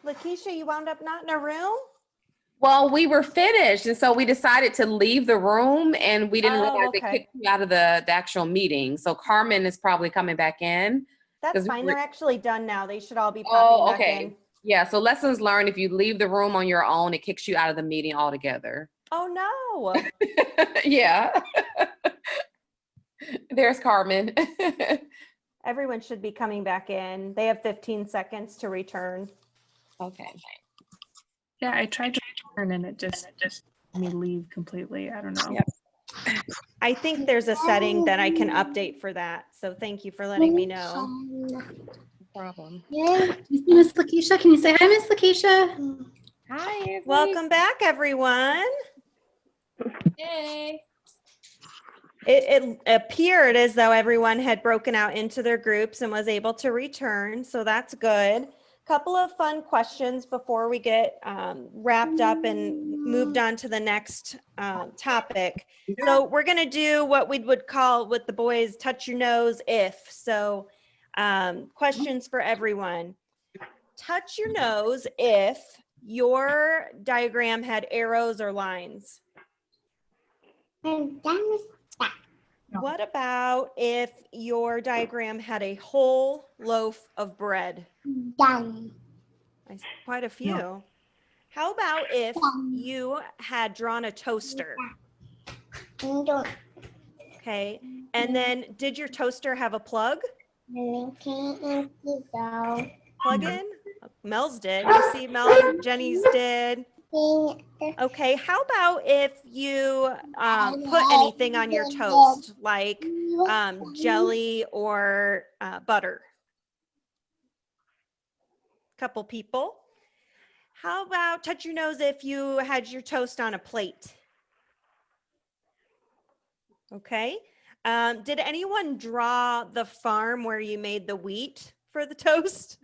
Lakeisha, you wound up not in a room? Well, we were finished, and so we decided to leave the room, and we didn't Oh, realize they okay. kicked you out of the actual meeting. So Carmen is probably coming back in. That's 'Cause we fine. were- They're actually done now. They should all be popping Oh, back okay. in. Yeah, so lessons learned, if you leave the room on your own, it kicks you out of the meeting altogether. Oh, no. Yeah. There's Carmen. Everyone should be coming back in. They have 15 seconds to return. Okay. Yeah, I tried to turn and it just made me leave completely. I don't know. Yep. I think there's a setting that I can update for that. So thank you for letting me know. No problem. Miss Lakeisha, can you say hi, Miss Lakeisha? Hi, Avery. Welcome back, everyone. Yay. It appeared as though everyone had broken out into their groups and was able to return. So that's good. Couple of fun questions before we get wrapped up and moved on to the next topic. So we're going to do what we would call with the boys, touch your nose if. So questions for everyone. Touch your nose if your diagram had arrows or lines. What about if your diagram had a whole loaf of bread? Done. I see quite a few. How about if you had drawn a toaster? Okay. And then did your toaster have a plug? Plug in? Mel's did. I see Mel and Jenny's did. Okay. How about if you put anything on your toast, like jelly or butter? Couple people. How about touch your nose if you had your toast on a plate? Okay. Did anyone draw the farm where you made the wheat for the toast?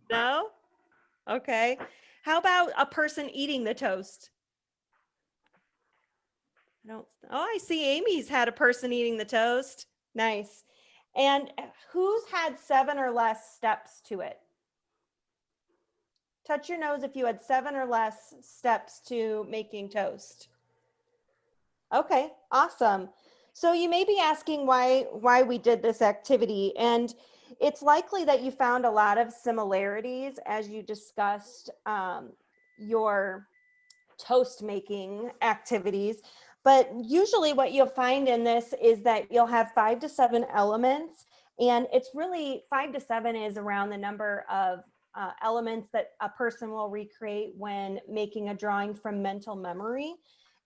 No? Okay. How about a person eating the toast? Oh, I see Amy's had a person eating the toast. Nice. And who's had 7 or less steps to it? Touch your nose if you had 7 or less steps to making toast. Okay, awesome. So you may be asking why we did this activity, and it's likely that you found a lot of similarities as you discussed your toast making activities. But usually what you'll find in this is that you'll have 5 to 7 elements, and it's really 5 to 7 is around the number of elements that a person will recreate when making a drawing from mental memory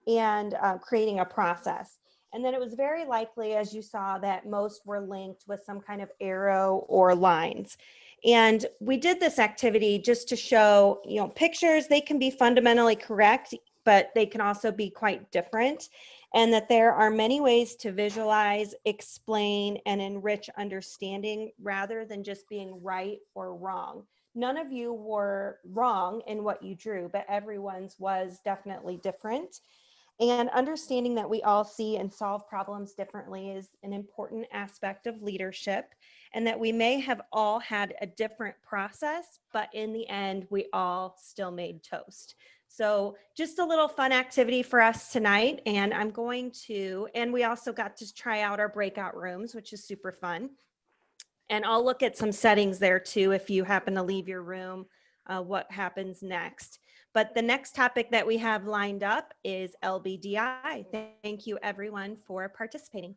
and creating a process. And then it was very likely, as you saw, that most were linked with some kind of arrow or lines. And we did this activity just to show, pictures, they can be fundamentally correct, but they can also be quite different. And that there are many ways to visualize, explain, and enrich understanding rather than just being right or wrong. None of you were wrong in what you drew, but everyone's was definitely different. And understanding that we all see and solve problems differently is an important aspect of leadership, and that we may have all had a different process, but in the end, we all still made toast. So just a little fun activity for us tonight. And and we also got to try out our breakout rooms, which is super fun. And I'll look at some settings there too, if you happen to leave your room, what happens next. But the next topic that we have lined up is LBDI. Thank you everyone for participating.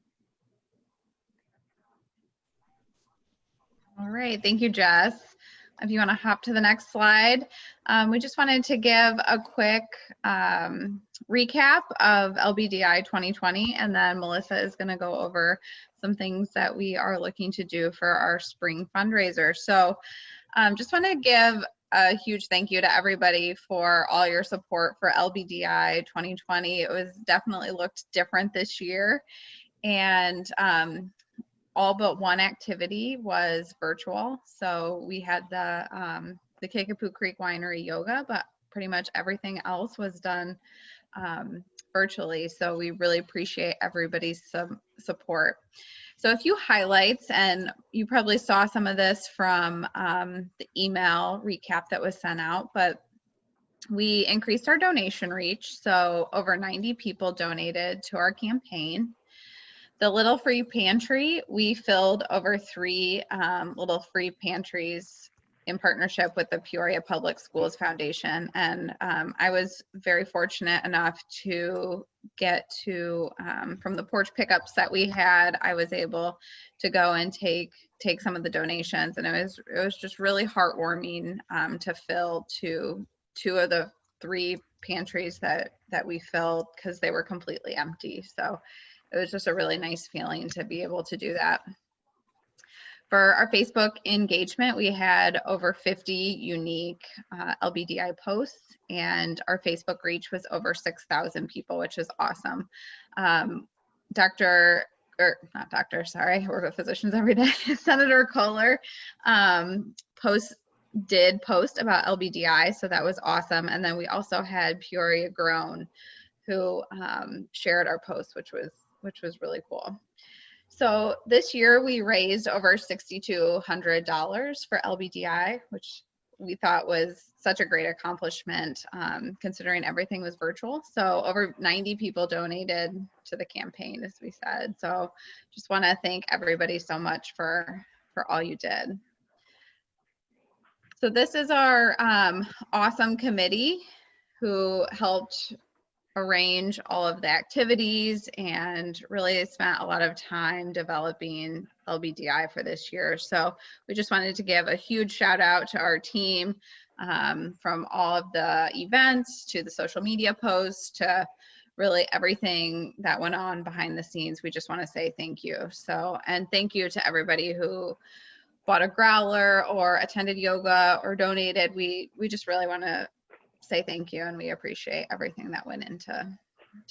All right, thank you, Jess. If you want to hop to the next slide, we just wanted to give a quick recap of LBDI 2020, and then Melissa is going to go over some things that we are looking to do for our spring fundraiser. So just want to give a huge thank you to everybody for all your support for LBDI 2020. It was definitely looked different this year, and all but one activity was virtual. So we had the Kickapoo Creek Winery yoga, but pretty much everything else was done virtually. So we really appreciate everybody's support. So a few highlights, and you probably saw some of this from the email recap that was sent out, but we increased our donation reach. So over 90 people donated to our campaign. The Little Free Pantry, we filled over 3 little free pantries in partnership with the Peoria Public Schools Foundation. And I was very fortunate enough to get to, from the porch pickups that we had, I was able to go and take some of the donations. And it was just really heartwarming to fill 2 of the 3 pantries that we filled, because they were completely empty. So it was just a really nice feeling to be able to do that. For our Facebook engagement, we had over 50 unique LBDI posts, and our Facebook reach was over 6,000 people, which is awesome. Sorry, I work with physicians every day. Senator Kohler did post about LBDI, so that was awesome. And then we also had Peoria Grown, who shared our post, which was really cool. So this year we raised over $6,200 for LBDI, which we thought was such a great accomplishment considering everything was virtual. So over 90 people donated to the campaign, as we said. So just want to thank everybody so much for all you did. So this is our awesome committee who helped arrange all of the activities and really spent a lot of time developing LBDI for this year. So we just wanted to give a huge shout out to our team, from all of the events to the social media posts to really everything that went on behind the scenes. We just want to say thank you. So, and thank you to everybody who bought a growler or attended yoga or donated. We just really want to say thank you, and we appreciate everything that went into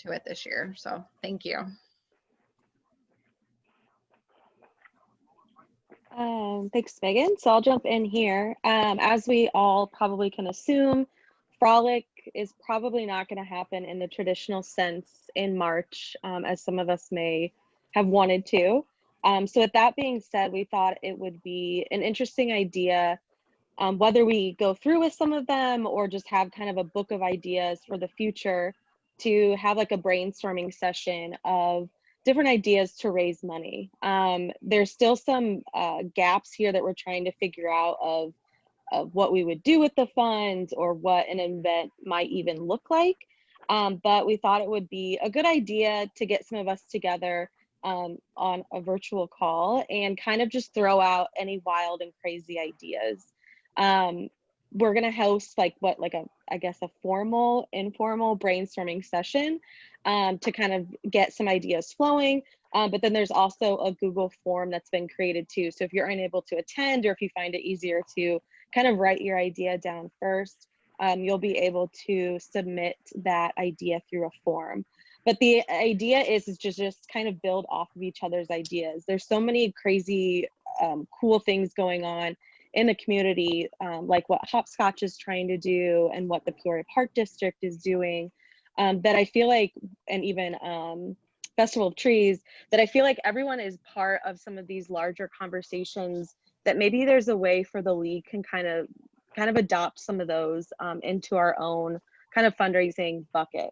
it this year. So thank you. Thanks, Megan. So I'll jump in here. As we all probably can assume, Frolic is probably not going to happen in the traditional sense in March, as some of us may have wanted to. So with that being said, we thought it would be an interesting idea, whether we go through with some of them or just have kind of a book of ideas for the future, to have like a brainstorming session of different ideas to raise money. There's still some gaps here that we're trying to figure out of what we would do with the funds or what an event might even look like. But we thought it would be a good idea to get some of us together on a virtual call and kind of just throw out any wild and crazy ideas. We're gonna host I guess a formal, informal brainstorming session to kind of get some ideas flowing. But then there's also a Google form that's been created too. So if you're unable to attend, or if you find it easier to kind of write your idea down first, you'll be able to submit that idea through a form. But the idea is to just kind of build off of each other's ideas. There's so many crazy, cool things going on in the community, like what Hopscotch is trying to do and what the Peoria Park District is doing, that I feel like, and even Festival of Trees, that I feel like everyone is part of some of these larger conversations, that maybe there's a way for the league can kind of adopt some of those into our own kind of fundraising bucket.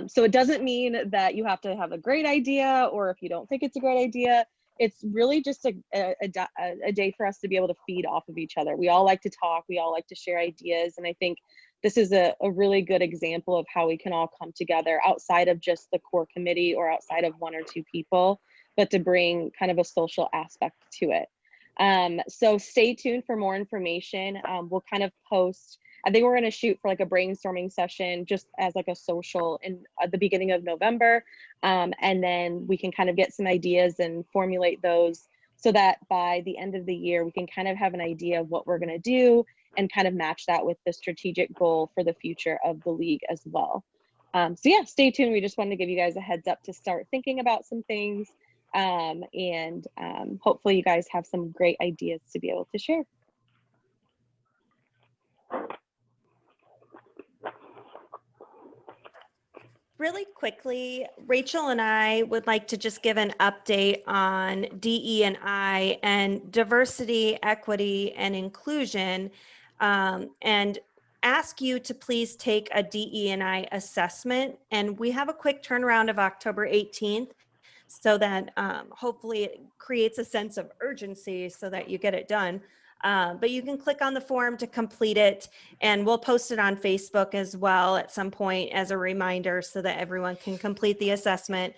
So it doesn't mean that you have to have a great idea, or if you don't think it's a great idea, it's really just a day for us to be able to feed off of each other. We all like to talk, we all like to share ideas. And I think this is a really good example of how we can all come together outside of just the core committee or outside of 1 or 2 people, but to bring kind of a social aspect to it. So stay tuned for more information. We'll kind of post, I think we're going to shoot for like a brainstorming session just as like a social in at the beginning of November. And then we can kind of get some ideas and formulate those so that by the end of the year, we can kind of have an idea of what we're going to do and kind of match that with the strategic goal for the future of the league as well. So yeah, stay tuned. We just wanted to give you guys a heads up to start thinking about some things. And hopefully you guys have some great ideas to be able to share. really quickly, Rachel and I would like to just give an update on DE&I and diversity, equity, and inclusion, and ask you to please take a DE&I assessment. And we have a quick turnaround of October 18th, so that hopefully it creates a sense of urgency so that you get it done. But you can click on the form to complete it, and we'll post it on Facebook as well at some point as a reminder so that everyone can complete the assessment.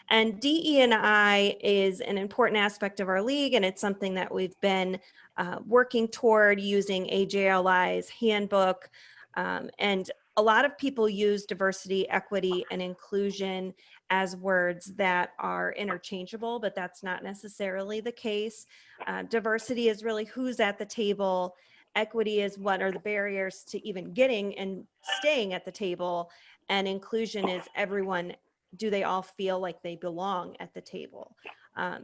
And DE&I is an important aspect of our league, and it's something that we've been working toward using AJLI's handbook. And a lot of people use diversity, equity, and inclusion as words that are interchangeable, but that's not necessarily the case. Diversity is really who's at the table. Equity is what are the barriers to even getting and staying at the table. And inclusion is everyone, do they all feel like they belong at the table?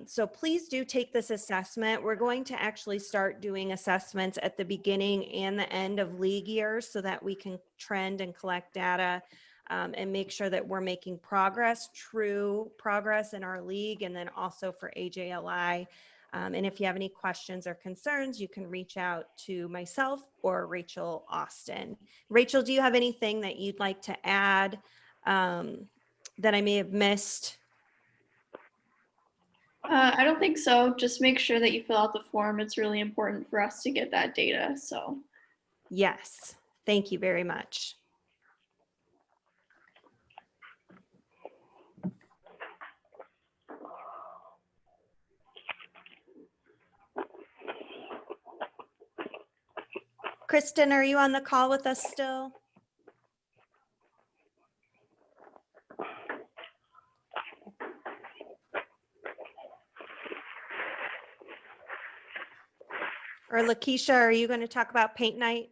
So please do take this assessment. We're going to actually start doing assessments at the beginning and the end of league years so that we can trend and collect data and make sure that we're making progress, true progress in our league, and then also for AJLI. And if you have any questions or concerns, you can reach out to myself or Rachel Austin. Rachel, do you have anything that you'd like to add that I may have missed? I don't think so. Just make sure that you fill out the form. It's really important for us to get that data. So, yes, thank you very much. Kristen, are you on the call with us still? Or Lakeisha, are you going to talk about paint night?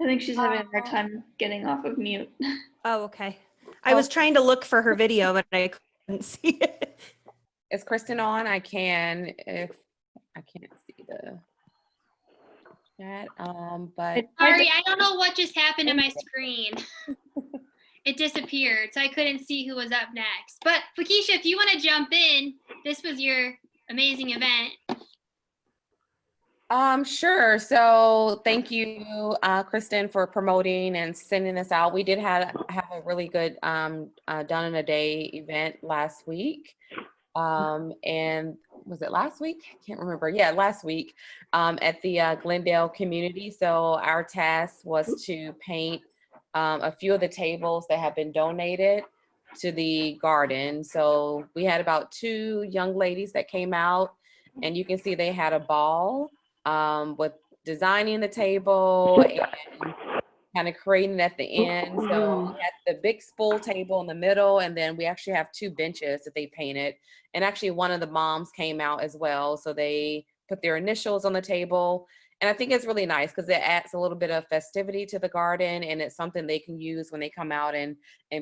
I think she's having a hard time getting off of mute. Oh, okay. I was trying to look for her video, but I couldn't see it. Is Kristen on? I can, if I can't see the chat, but Sorry, I don't know what just happened to my screen. It disappeared, so I couldn't see who was up next. But Lakeisha, if you want to jump in, this was your amazing event. Sure. So thank you, Kristen, for promoting and sending this out. We did have a really good done in a day event last week. And was it last week? I can't remember. Yeah, last week at the Glendale community. So our task was to paint a few of the tables that have been donated to the garden. So we had about 2 young ladies that came out, and you can see they had a ball with designing the table and kind of creating it at the end. So we had the big spool table in the middle, and then we actually have 2 benches that they painted. And actually one of the moms came out as well. So they put their initials on the table. And I think it's really nice because it adds a little bit of festivity to the garden, and it's something they can use when they come out and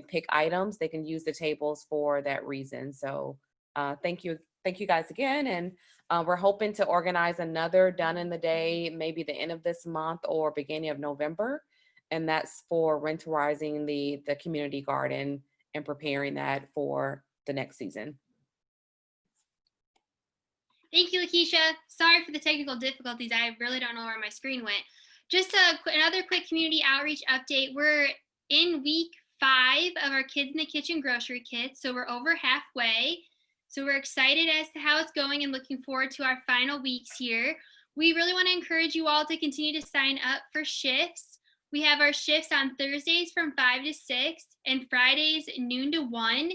pick items. They can use the tables for that reason. So thank you guys again. And we're hoping to organize another done in the day, maybe the end of this month or beginning of November. And that's for winterizing the community garden and preparing that for the next season. Thank you, Lakeisha. Sorry for the technical difficulties. I really don't know where my screen went. Just another quick community outreach update. We're in week 5 of our Kids in the Kitchen grocery kit, so we're over halfway. So we're excited as to how it's going and looking forward to our final weeks here. We really want to encourage you all to continue to sign up for shifts. We have our shifts on Thursdays from 5 to 6 and Fridays noon to 1.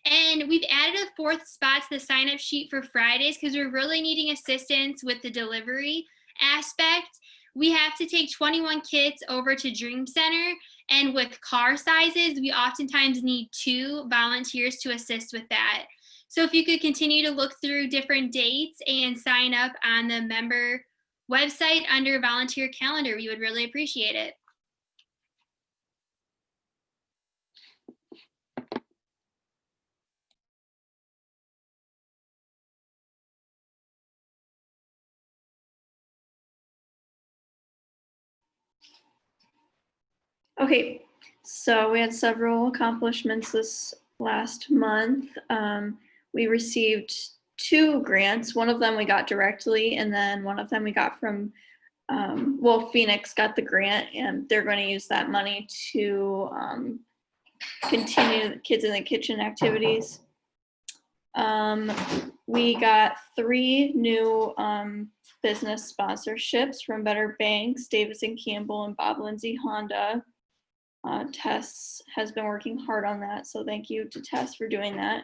And we've added a 4th spot to the sign up sheet for Fridays because we're really needing assistance with the delivery aspect. We have to take 21 kits over to Dream Center, and with car sizes, we oftentimes need 2 volunteers to assist with that. So if you could continue to look through different dates and sign up on the member website under volunteer calendar, we would really appreciate it. Okay, So we had several accomplishments this last month. We received 2 grants. One of them we got directly, and then one of them we got from, well, Phoenix got the grant, and they're going to use that money to continue the Kids in the Kitchen activities. We got 3 new business sponsorships from Better Banks, Davidson Campbell, and Bob Lindsay Honda. Tess has been working hard on that, so thank you to Tess for doing that.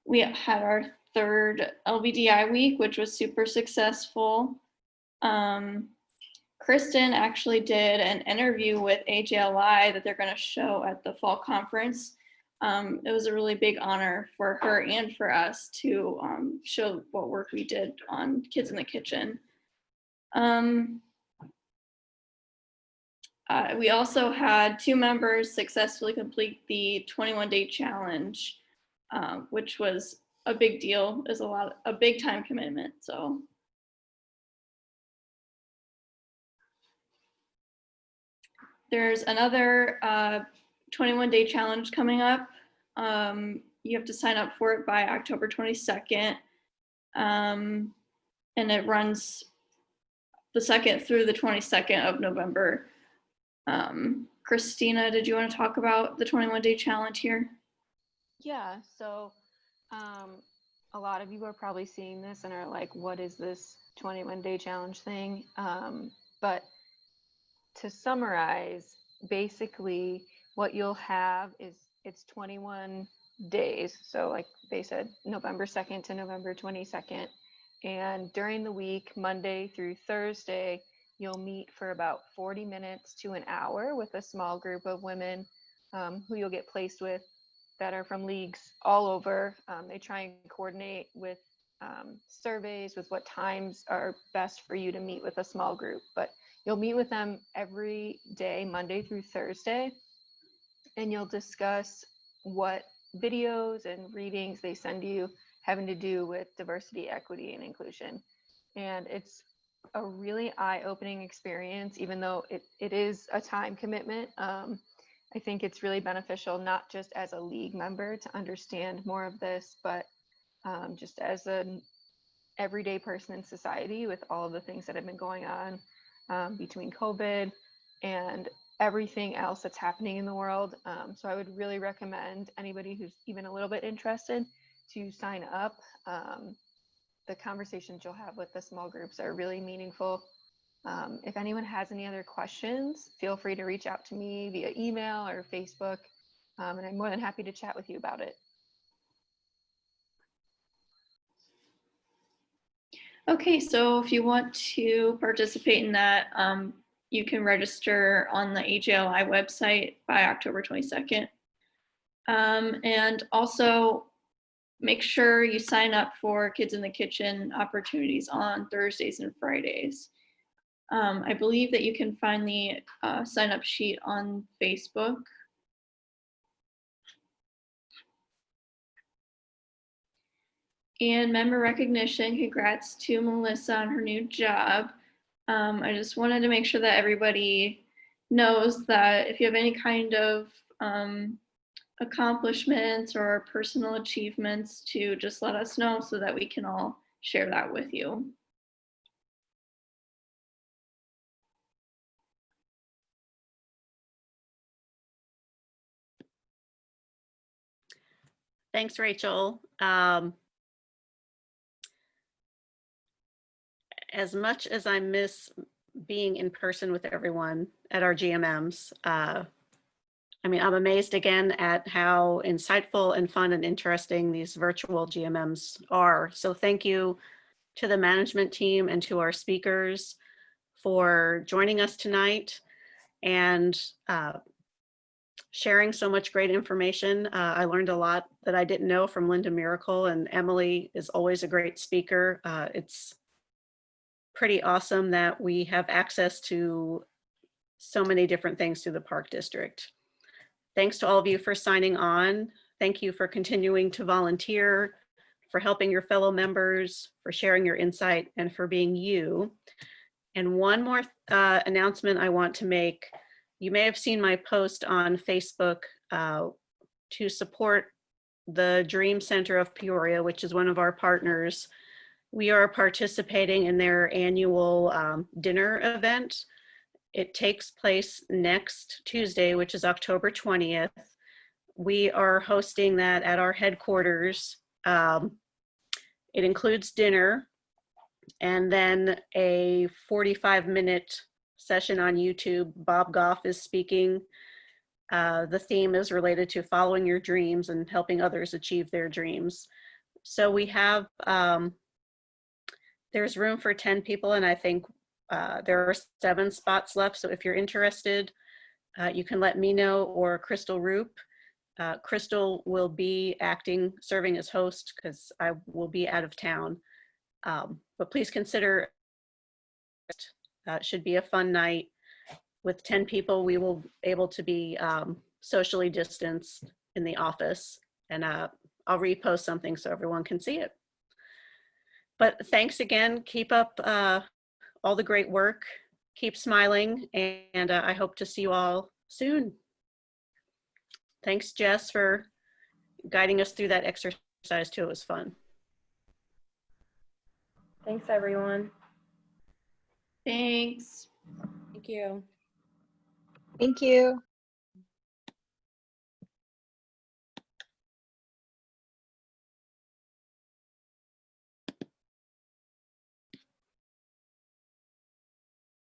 We had our 3rd LBDI week, which was super successful. Kristen actually did an interview with AJLI that they're going to show at the fall conference. It was a really big honor for her and for us to show what work we did on Kids in the Kitchen. We also had 2 members successfully complete the 21-day challenge, which was a big deal. It was a big time commitment. So there's another 21-day challenge coming up. You have to sign up for it by October 22nd. And it runs the 2nd through the 22nd of November. Christina, did you want to talk about the 21-day challenge here? Yeah, so a lot of you are probably seeing this and are like, what is this 21-day challenge thing? But to summarize, basically what you'll have is it's 21 days. So like they said, November 2nd to November 22nd. And during the week, Monday through Thursday, you'll meet for about 40 minutes to an hour with a small group of women who you'll get placed with that are from leagues all over. They try and coordinate with surveys with what times are best for you to meet with a small group. But you'll meet with them every day, Monday through Thursday, and you'll discuss what videos and readings they send you having to do with diversity, equity, and inclusion. And it's a really eye-opening experience, even though it is a time commitment. I think it's really beneficial, not just as a league member to understand more of this, but just as an everyday person in society with all of the things that have been going on between COVID and everything else that's happening in the world. So I would really recommend anybody who's even a little bit interested to sign up. The conversations you'll have with the small groups are really meaningful. If anyone has any other questions, feel free to reach out to me via email or Facebook, and I'm more than happy to chat with you about it. Okay, so if you want to participate in that, you can register on the AJLI website by October 22nd. And also make sure you sign up for Kids in the Kitchen opportunities on Thursdays and Fridays. I believe that you can find the sign up sheet on Facebook. And member recognition, congrats to Melissa on her new job. I just wanted to make sure that everybody knows that if you have any kind of accomplishments or personal achievements, to just let us know so that we can all share that with you. Thanks, Rachel. As much as I miss being in person with everyone at our GMMs, I mean, I'm amazed again at how insightful and fun and interesting these virtual GMMs are. So thank you to the management team and to our speakers for joining us tonight and sharing so much great information. I learned a lot that I didn't know from Linda Miracle, and Emily is always a great speaker. It's pretty awesome that we have access to so many different things through the Park District. Thanks to all of you for signing on. Thank you for continuing to volunteer, for helping your fellow members, for sharing your insight, and for being you. And one more announcement I want to make. you may have seen my post on Facebook to support the Dream Center of Peoria, which is one of our partners. We are participating in their annual dinner event. It takes place next Tuesday, which is October 20th. We are hosting that at our headquarters. It includes dinner and then a 45-minute session on YouTube. Bob Goff is speaking. The theme is related to following your dreams and helping others achieve their dreams. So we have, there's room for 10 people, and I think there are 7 spots left. So if you're interested, you can let me know or Crystal Roop. Crystal will be serving as host because I will be out of town. But please consider, it should be a fun night. With 10 people, we will able to be socially distanced in the office, and I'll repost something so everyone can see it. But thanks again. Keep up all the great work. Keep smiling, and I hope to see you all soon. Thanks, Jess, for guiding us through that exercise too. It was fun. Thanks, everyone. Thanks. Thank you. Thank you.